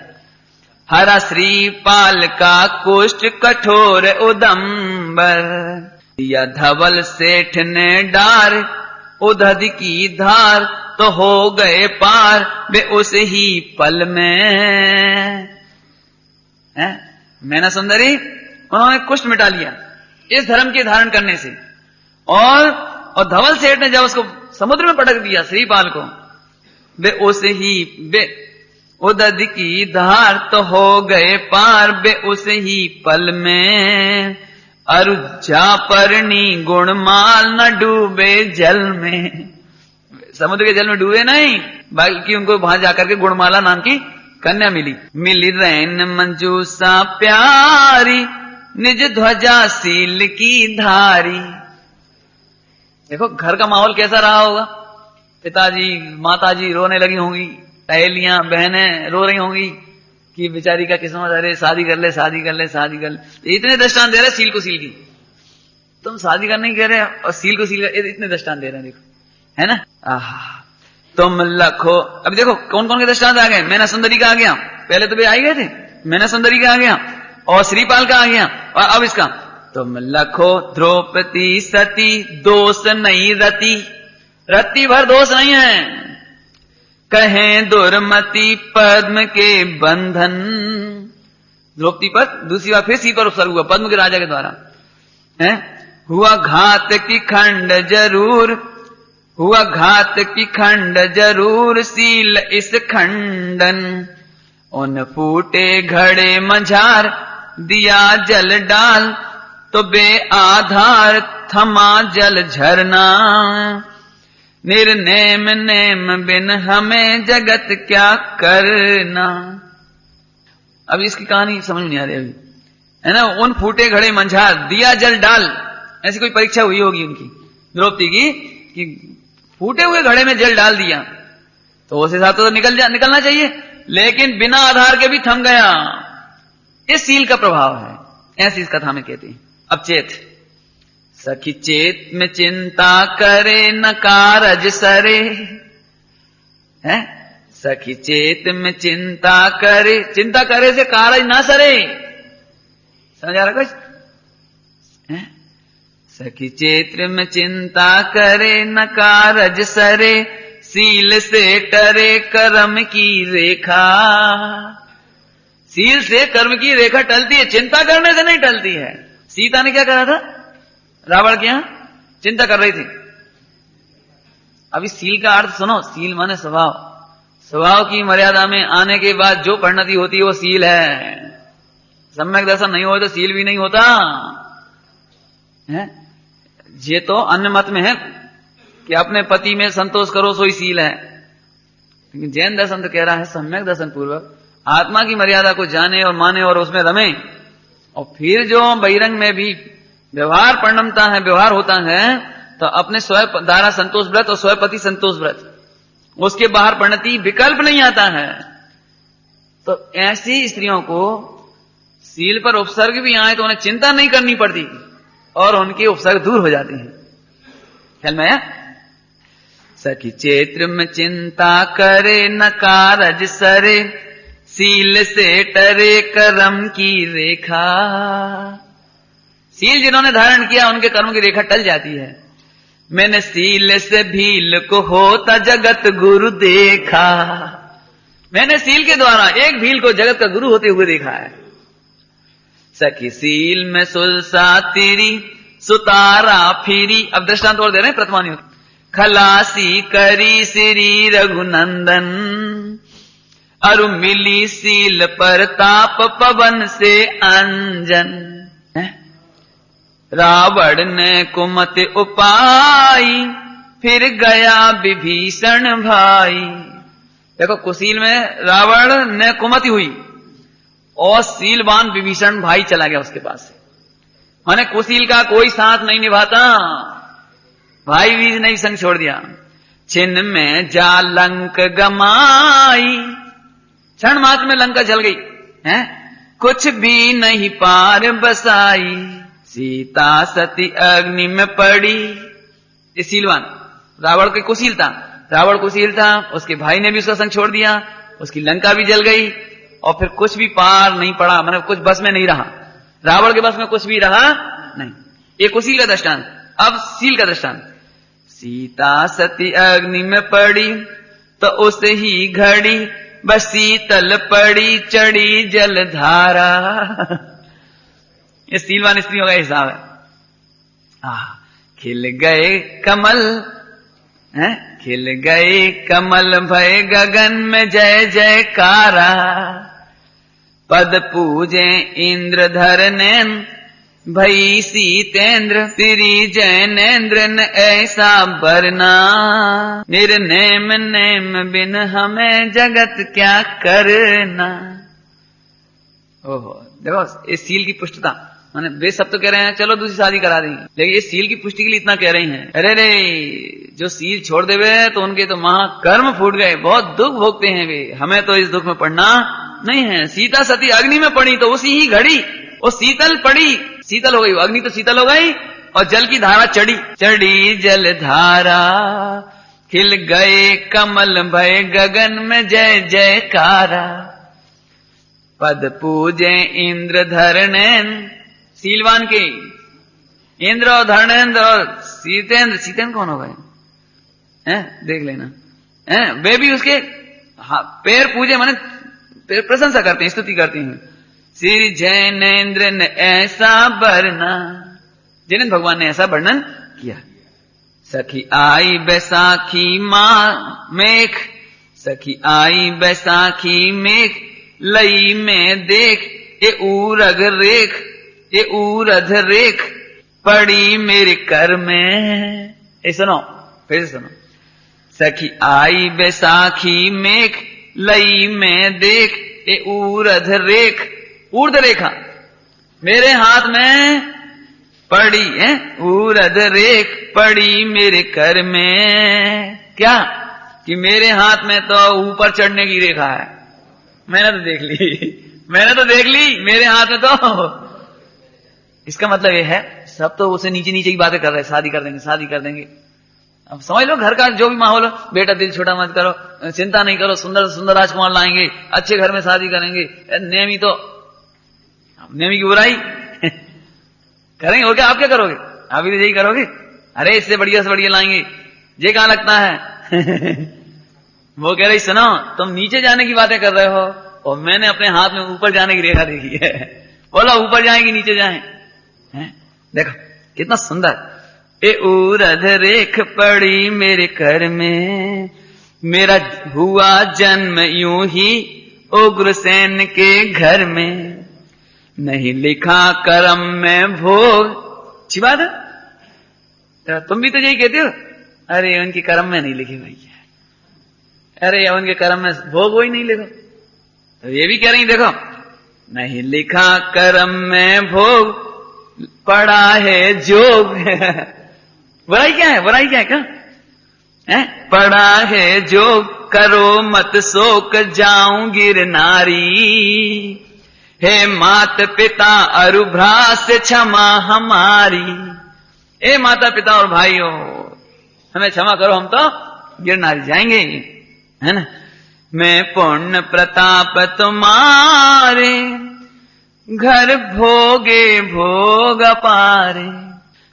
हरा श्रीपाल का कुष्ठ कठोर उदम्बर, या धवल सेठ ने डार, उधद की धार, तो हो गए पार वे उस ही पल में। मैना सुंदरी, उन्होंने कुष्ठ मिटा लिया इस धर्म के धारण करने से, और धवल सेठ ने जब उसको समुद्र में पटक दिया श्रीपाल को, वे उस ही बे उदद की धार, तो हो गए पार वे उस ही पल में। अरुजा परनी गुणमाल न डूबे जल में, समुद्र के जल में डूबे नहीं, बल्कि उनको वहां जाकर के गुणमाला नाम की कन्या मिली। मिली रैन मंजूसा प्यारी, निज ध्वजा सील की धारी। देखो घर का माहौल कैसा रहा होगा, पिताजी माताजी रोने लगी होंगी, सहेलियां बहनें रो रही होंगी कि बेचारी का किस्मत, अरे शादी कर ले शादी कर ले शादी कर ले। इतने दृष्टांत दे रहे सील को सील की, तुम शादी करने की कह रहे और सील को सील कर, इतने दृष्टांत दे रहे हैं, देखो है ना। तुम लखो, अभी देखो कौन कौन के दृष्टांत आ गए। मैना सुंदरी का आ गया, पहले तो वे आई गए थे, मैना सुंदरी का आ गया, और श्रीपाल का आ गया, और अब इसका तुम लखो द्रौपदी सती, दोष नहीं रति, रति भर दोष नहीं है। कहें दुर्मति पद्म के बंधन, द्रौपदी पर दूसरी बार फिर सी पर उपसर्ग हुआ पद्म के राजा के द्वारा, है। हुआ घात की खंड जरूर, हुआ घात की खंड जरूर, सील इस खंडन, उन फूटे घड़े मझार, दिया जल डाल, तो बे आधार थमा जल झरना। निर्नेम नेम बिन हमें जगत क्या करना। अब इसकी कहानी समझ नहीं आ रही अभी, है ना। उन फूटे घड़े मंझार, दिया जल डाल, ऐसी कोई परीक्षा हुई होगी उनकी द्रौपदी की, कि फूटे हुए घड़े में जल डाल दिया, तो उस हिसाब से तो निकलना चाहिए, लेकिन बिना आधार के भी थम गया। इस सील का प्रभाव है, ऐसी इस कथा में कहते हैं। अब चेत, सखी चेत में चिंता करे न कारज सरे, है। सखी चेत में चिंता करे से कारज ना सरे, समझ आ रहा कुछ, है? सखी चेत्र में चिंता करे न कारज सरे, सील से टरे कर्म की रेखा। सील से कर्म की रेखा टलती है, चिंता करने से नहीं टलती है। सीता ने क्या करा था, रावण के यहां चिंता कर रही थी। अभी सील का अर्थ सुनो, सील माने स्वभाव, स्वभाव की मर्यादा में आने के बाद जो परिणति होती है वो सील है। सम्यक दर्शन नहीं हो तो सील भी नहीं होता है। ये तो अन्य मत में है कि अपने पति में संतोष करो सोई सील है, लेकिन जैन दर्शन तो कह रहा है सम्यक दर्शन पूर्वक आत्मा की मर्यादा को जाने और माने और उसमें रमे। और फिर जो बहिरंग में भी व्यवहार परिणमता है, व्यवहार होता है, तो अपने स्वयं दारा संतोष व्रत और स्वयंपति संतोष व्रत, उसके बाहर परिणति विकल्प नहीं आता है। तो ऐसी स्त्रियों को सील पर उपसर्ग भी आए तो उन्हें चिंता नहीं करनी पड़ती और उनके उपसर्ग दूर हो जाते हैं। ख्याल में आया? सखी चैत्र में चिंता करे न कारज सरे, सील से टरे कर्म की रेखा। सील जिन्होंने धारण किया उनके कर्म की रेखा टल जाती है। मैंने सील से भील को होता जगत गुरु देखा। मैंने सील के द्वारा एक भील को जगत का गुरु होते हुए देखा है। सखी सील में सुलसा तेरी सुतारा फिरी। अब दृष्टांत और दे रहे हैं प्रथमानी। खलासी करी श्री रघुनंदन, अरु मिली सील पर ताप पवन से अंजन। रावण ने कुमति उपाई, फिर गया विभीषण भाई। देखो कुशील में रावण ने कुमति हुई और सीलवान विभीषण भाई चला गया उसके पास से। माने कुशील का कोई साथ नहीं निभाता, भाई भी नहीं संग छोड़ दिया। छिन्न में जा लंक गमाई, क्षण मात्र में लंका जल गई है, कुछ भी नहीं पार बसाई। सीता सती अग्नि में पड़ी। ये सीलवान रावण के कुशील था, रावण कुशील था, उसके भाई ने भी उसका संग छोड़ दिया, उसकी लंका भी जल गई और फिर कुछ भी पार नहीं पड़ा, मतलब कुछ बस में नहीं रहा, रावण के बस में कुछ भी रहा नहीं। ये कुशील का दृष्टांत। अब सील का दृष्टांत। सीता सती अग्नि में पड़ी तो उस ही घड़ी बस शीतल पड़ी चढ़ी जलधारा। ये सीलवान स्त्रियों का हिसाब है। खिल गए कमल है, खिल गए कमल भय गगन में जय जयकारा। पद पूजे इंद्रधर नैन भई सीतेंद्र, श्री जैनेन्द्र न ऐसा बरना। निर्नेम नेम बिन हमें जगत क्या करना। ओहो देखो इस सील की पुष्टता। माने वे सब तो कह रहे हैं चलो दूसरी शादी करा देंगे, लेकिन ये सील की पुष्टि के लिए इतना कह रही हैं। अरे रे जो सील छोड़ देवे तो उनके तो महाकर्म फूट गए, बहुत दुख भोगते हैं वे, हमें तो इस दुख में पड़ना नहीं है। सीता सती अग्नि में पड़ी तो उसी ही घड़ी वो शीतल पड़ी, शीतल हो गई, अग्नि तो शीतल हो गई और जल की धारा चढ़ी, चढ़ी जल धारा। खिल गए कमल भय गगन में जय जयकारा। पद पूजे इंद्र धरणेन, सीलवान के इंद्र और धरणेन्द्र और सीतेंद्र, सीतेंद्र कौन हो गए देख लेना, वे भी उसके पैर पूजे माने प्रशंसा करते हैं, स्तुति करते हैं। श्री जैनेन्द्र ने ऐसा वर्णना, जैनेन्द्र भगवान ने ऐसा वर्णन किया। सखी आई बैसाखी माँ मेघ, सखी आई बैसाखी मेघ, लई में देख ये ऊरग रेख, ये ऊरध रेख पड़ी मेरे कर में। ए सुनो फिर सुनो। सखी आई बैसाखी मेघ, लई में देख ये ऊरध रेख, ऊर्ध रेखा मेरे हाथ में पड़ी है, ऊरध रेख पड़ी मेरे कर में। क्या कि मेरे हाथ में तो ऊपर चढ़ने की रेखा है, मैंने तो देख ली, मैंने तो देख ली मेरे हाथ में तो। इसका मतलब ये है सब तो उसे नीचे नीचे की बातें कर रहे हैं, शादी कर देंगे शादी कर देंगे। अब समझ लो घर का जो भी माहौल हो, बेटा दिल छोटा मत करो, चिंता नहीं करो, सुंदर सुंदर राजकुमार लाएंगे, अच्छे घर में शादी करेंगे। नेमी तो नेमी की बुराई करेंगे और क्या आप क्या करोगे, आप भी तो यही करोगे। अरे इससे बढ़िया से बढ़िया लाएंगे, ये कहां लगता है। वो कह रही सुनो तुम नीचे जाने की बातें कर रहे हो और मैंने अपने हाथ में ऊपर जाने की रेखा देखी है। बोला ऊपर जाएंगे नीचे जाएं, देखो कितना सुंदर। ए ऊरध रेख पड़ी मेरे कर में, मेरा हुआ जन्म यूं ही उग्रसेन के घर में। नहीं लिखा कर्म में भोग, अच्छी बात है, तो तुम भी तो यही कहते हो। अरे उनके कर्म में नहीं लिखे भैया, अरे उनके कर्म में भोग वही नहीं लिखो, ये भी कह रही देखो, नहीं लिखा कर्म में भोग, पड़ा है जोग। बुराई क्या है, बुराई क्या है, क्या पड़ा है जोग, करो मत शोक जाऊं गिरनारी। हे मात पिता अरु भ्रास क्षमा हमारी। ए माता पिता और भाइयों, हमें क्षमा करो, हम तो गिरनारी जाएंगे, है ना। मैं पुण्य प्रताप तुम्हारे, घर भोगे भोग पारे।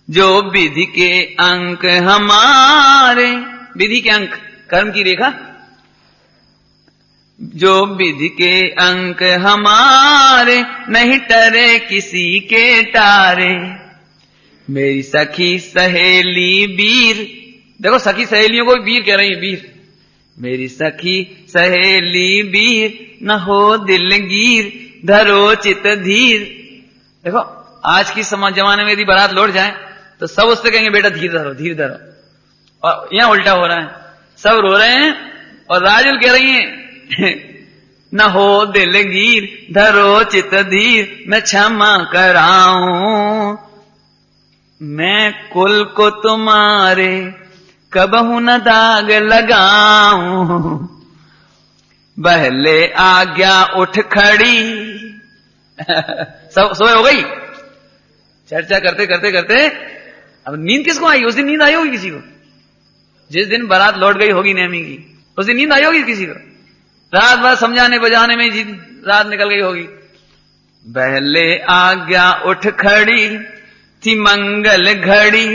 जो विधि के अंक हमारे, विधि के अंक कर्म की रेखा, जो विधि के अंक हमारे, नहीं टरे किसी के टारे। मेरी सखी सहेली वीर, देखो सखी सहेलियों को वीर कह रही है, वीर। मेरी सखी सहेली वीर, न हो दिलगीर, धरो चित धीर। देखो आज की समाज जमाने में यदि बारात लौट जाए तो सब उससे कहेंगे बेटा धीर धरो, धीर धरो। और यहां उल्टा हो रहा है, सब रो रहे हैं और राजुल कह रही है न हो दिलगीर, धरो चित धीर, मैं क्षमा कराऊं। मैं कुल को तुम्हारे, कबहू न दाग लगाऊं। बहले आज्ञा उठ खड़ी। सब सोए हो गई, चर्चा करते करते करते अब नींद किसको आई? उस दिन नींद आई होगी किसी को, जिस दिन बारात लौट गई होगी नेमी की, उस दिन नींद आई होगी किसी को। रात भर समझाने बजाने में रात निकल गई होगी। बहले आज्ञा उठ खड़ी, थी मंगल घड़ी,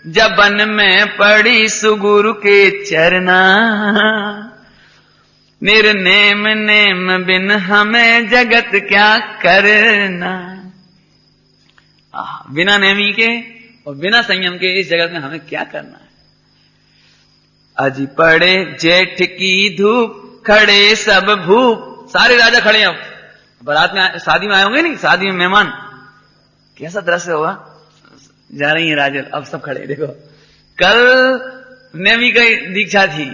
जबन में पड़ी सुगुरु के चरना। निर्नेम नेम बिन हमें जगत क्या करना। बिना नेमी के और बिना संयम के इस जगत में हमें क्या करना है। अजी पड़े जेठ की धूप, खड़े सब भूप। सारे राजा खड़े हैं अब बारात में, शादी में आए होंगे नहीं, शादी में मेहमान, कैसा दृश्य होगा। जा रही है राजल, अब सब खड़े। देखो कल नेमी की दीक्षा थी,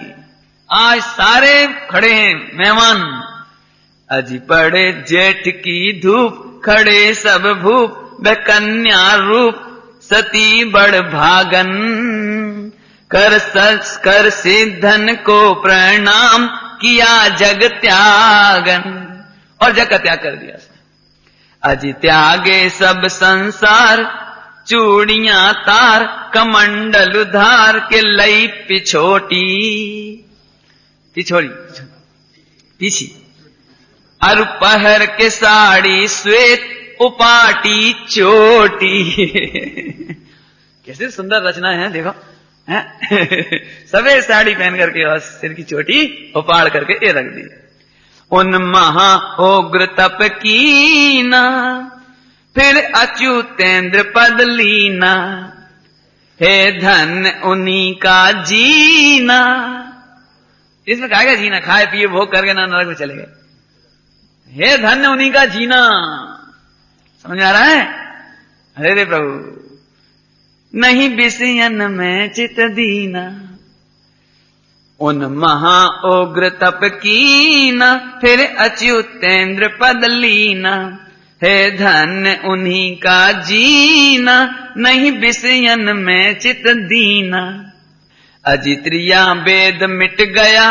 आज सारे खड़े हैं मेहमान। अजी पड़े जेठ की धूप, खड़े सब भूप, व कन्या रूप, सती बड़ भागन। कर सिद्धन को प्रणाम, किया जग त्यागन। और जग का त्याग कर दिया। अजी त्यागे सब संसार, चूड़ियां तार, कमंडल उधार, के लई पिछोटी, पिछोड़ी पीछी। अरु पहर के साड़ी श्वेत, उपाटी चोटी। कैसे सुंदर रचना है देखो, है? सफेद साड़ी पहन करके और सिर की चोटी उपाड़ करके ये रख दी। उन महा उग्र तप कीना, फिर अच्युतेंद्र पद लीना। हे धन उन्हीं का जीना। इसमें कहा गया जीना, खाए पिए भोग करके ना नरक में चले गए। हे धन्य उन्हीं का जीना। समझ आ रहा है? अरे रे प्रभु, नहीं बिसियन में चित दीना। उन महा उग्र तप कीना, फिर अच्युतेंद्र पद लीना। हे धन्य उन्हीं का जीना, नहीं बिसियन में चित दीना। अजित्रिया वेद मिट गया,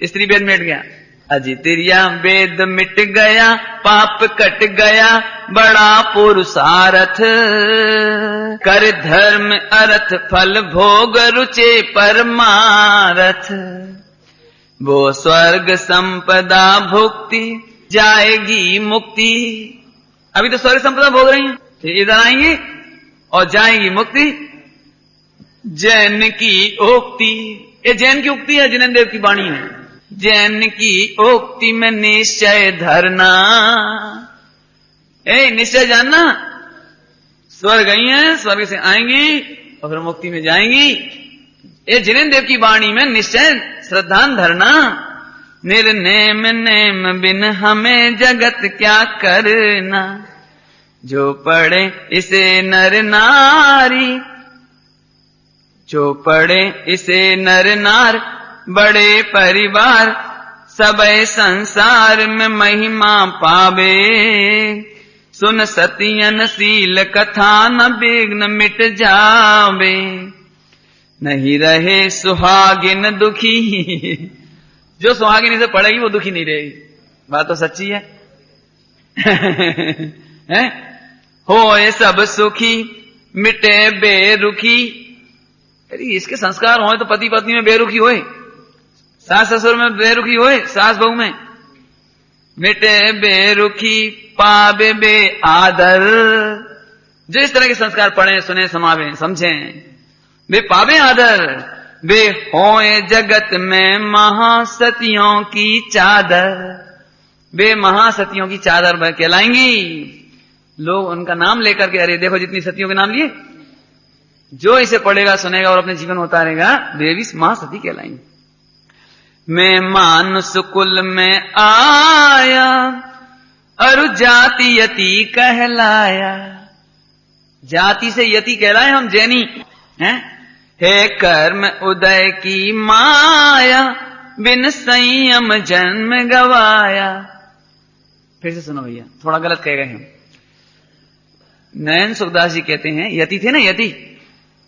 स्त्री वेद मिट गया। अजित्रिया वेद मिट गया, पाप कट गया, बड़ा पुरुषार्थ। कर धर्म अर्थ फल भोग, रुचे परमारथ। वो स्वर्ग संपदा भुक्ति, जाएगी मुक्ति। अभी तो स्वर्ग संपदा भोग रही हैं, इधर आएंगी और जाएगी मुक्ति। जैन की उक्ति, ये जैन की उक्ति है, जिनेन्द्र देव की वाणी है। जैन की उक्ति में निश्चय धरना। निश्चय जानना, स्वर्ग गई हैं, स्वर्ग से आएंगी और फिर मुक्ति में जाएंगी। ये जिनेन्द्र देव की वाणी में निश्चय श्रद्धान धरना। निर्नेम नेम बिन हमें जगत क्या करना। जो पढ़े इसे नर नारी, जो पढ़े इसे नर नार, बड़े परिवार सबे संसार में महिमा पावे, सुन सतियन शील कथा न विघ्न मिट जावे, नहीं रहे सुहागिन दुखी। जो सुहागिन इसे पढ़ेगी वो दुखी नहीं रहेगी, बात तो सच्ची है। हैं? होए सब सुखी मिटे बेरुखी। अरे इसके संस्कार होए तो पति पत्नी में बेरुखी होए, सास ससुर में बेरुखी होए, सास बहू में मिटे बेरुखी, पावे बे आदर। जो इस तरह के संस्कार पढ़े सुने समावे समझें, वे पावे आदर। वे होए जगत में महासतियों की चादर, वे महासतियों की चादर कहलाएंगी। लोग उनका नाम लेकर के, अरे देखो जितनी सतियों के नाम लिए, जो इसे पढ़ेगा सुनेगा और अपने जीवन में उतारेगा वे भी महासती कहलाएंगे। मैं मानुष कुल में आया, अरु जाति यति कहलाया। जाति से यति कहलाए हम जैनी हैं। हे कर्म उदय की माया, बिन संयम जन्म गवाया। फिर से सुनो भैया, थोड़ा गलत कह गए हैं। नयन सुखदास जी कहते हैं, यति थे ना यति,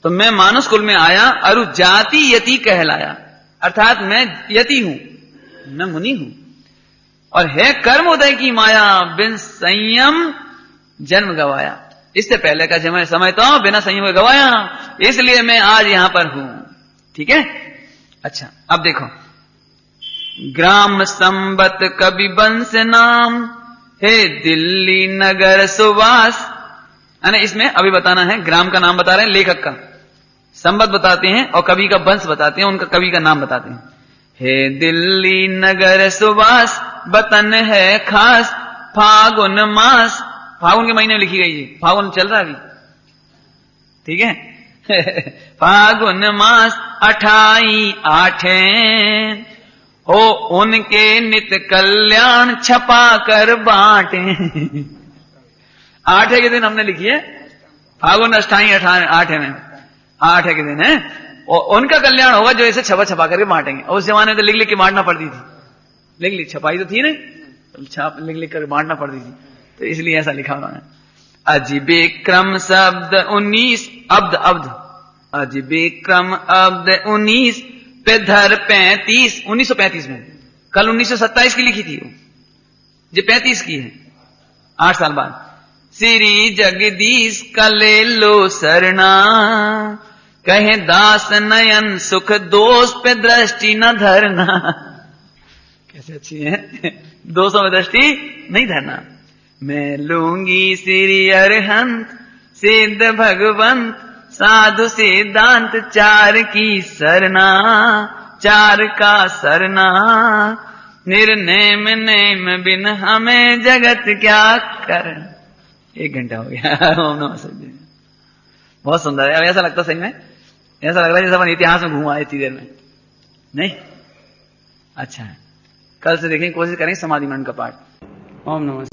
तो मैं मानुष कुल में आया, अरु जाति यति कहलाया। अर्थात मैं यति हूं, मैं मुनि हूं। और है कर्म उदय की माया, बिन संयम जन्म गवाया। इससे पहले का समय तो बिना संयम के गवाया, इसलिए मैं आज यहां पर हूं। ठीक है, अच्छा अब देखो, ग्राम संबत कवि वंश नाम, हे दिल्ली नगर सुवास। इसमें अभी बताना है, ग्राम का नाम बता रहे हैं, लेखक का संबत बताते हैं और कवि का वंश बताते हैं, उनका कवि का नाम बताते हैं। हे दिल्ली नगर सुवास, बतन है खास, फागुन मास। फागुन के महीने में लिखी गई है, फागुन चल रहा है अभी, ठीक है। फागुन मास 28 आठें, हो उनके नित कल्याण छपा कर बांटे। 8 के दिन हमने लिखी है, फागुन 28 8 में 8 के दिन है, और उनका कल्याण होगा जो इसे छपा छपा करके बांटेंगे। और उस जमाने में तो लिख लिख के बांटना पड़ती थी, लिख छपाई तो थी नहीं, छाप लिख लिख कर बांटना पड़ती थी, तो इसलिए ऐसा लिखा उन्होंने। अजीबे क्रम शब्द 19 अब्द अब्द, अजीबे क्रम अब्द 19 पे धर 35, 1935 में। कल 1927 की लिखी थी वो, जो 35 की है, 8 साल बाद। श्री जगदीश कले लो सरना, कहे दास नयन सुख दोष पे दृष्टि न धरना। कैसे अच्छी है, दोषों में दृष्टि नहीं धरना। मैं लूंगी श्री अरहंत सिद्ध भगवंत, साधु सिद्धांत 4 की सरना, 4 का सरना। निर्नेम नेम बिन हमें जगत क्या करना। 1 घंटा हो गया। ओम नमः शिवाय। बहुत सुंदर है। अब ऐसा लगता सही में, ऐसा लग रहा है जैसे अपन इतिहास में घूमा इतनी देर में, नहीं? अच्छा है, कल से देखेंगे, कोशिश करेंगे समाधि मंडन का पाठ। ओम नमः।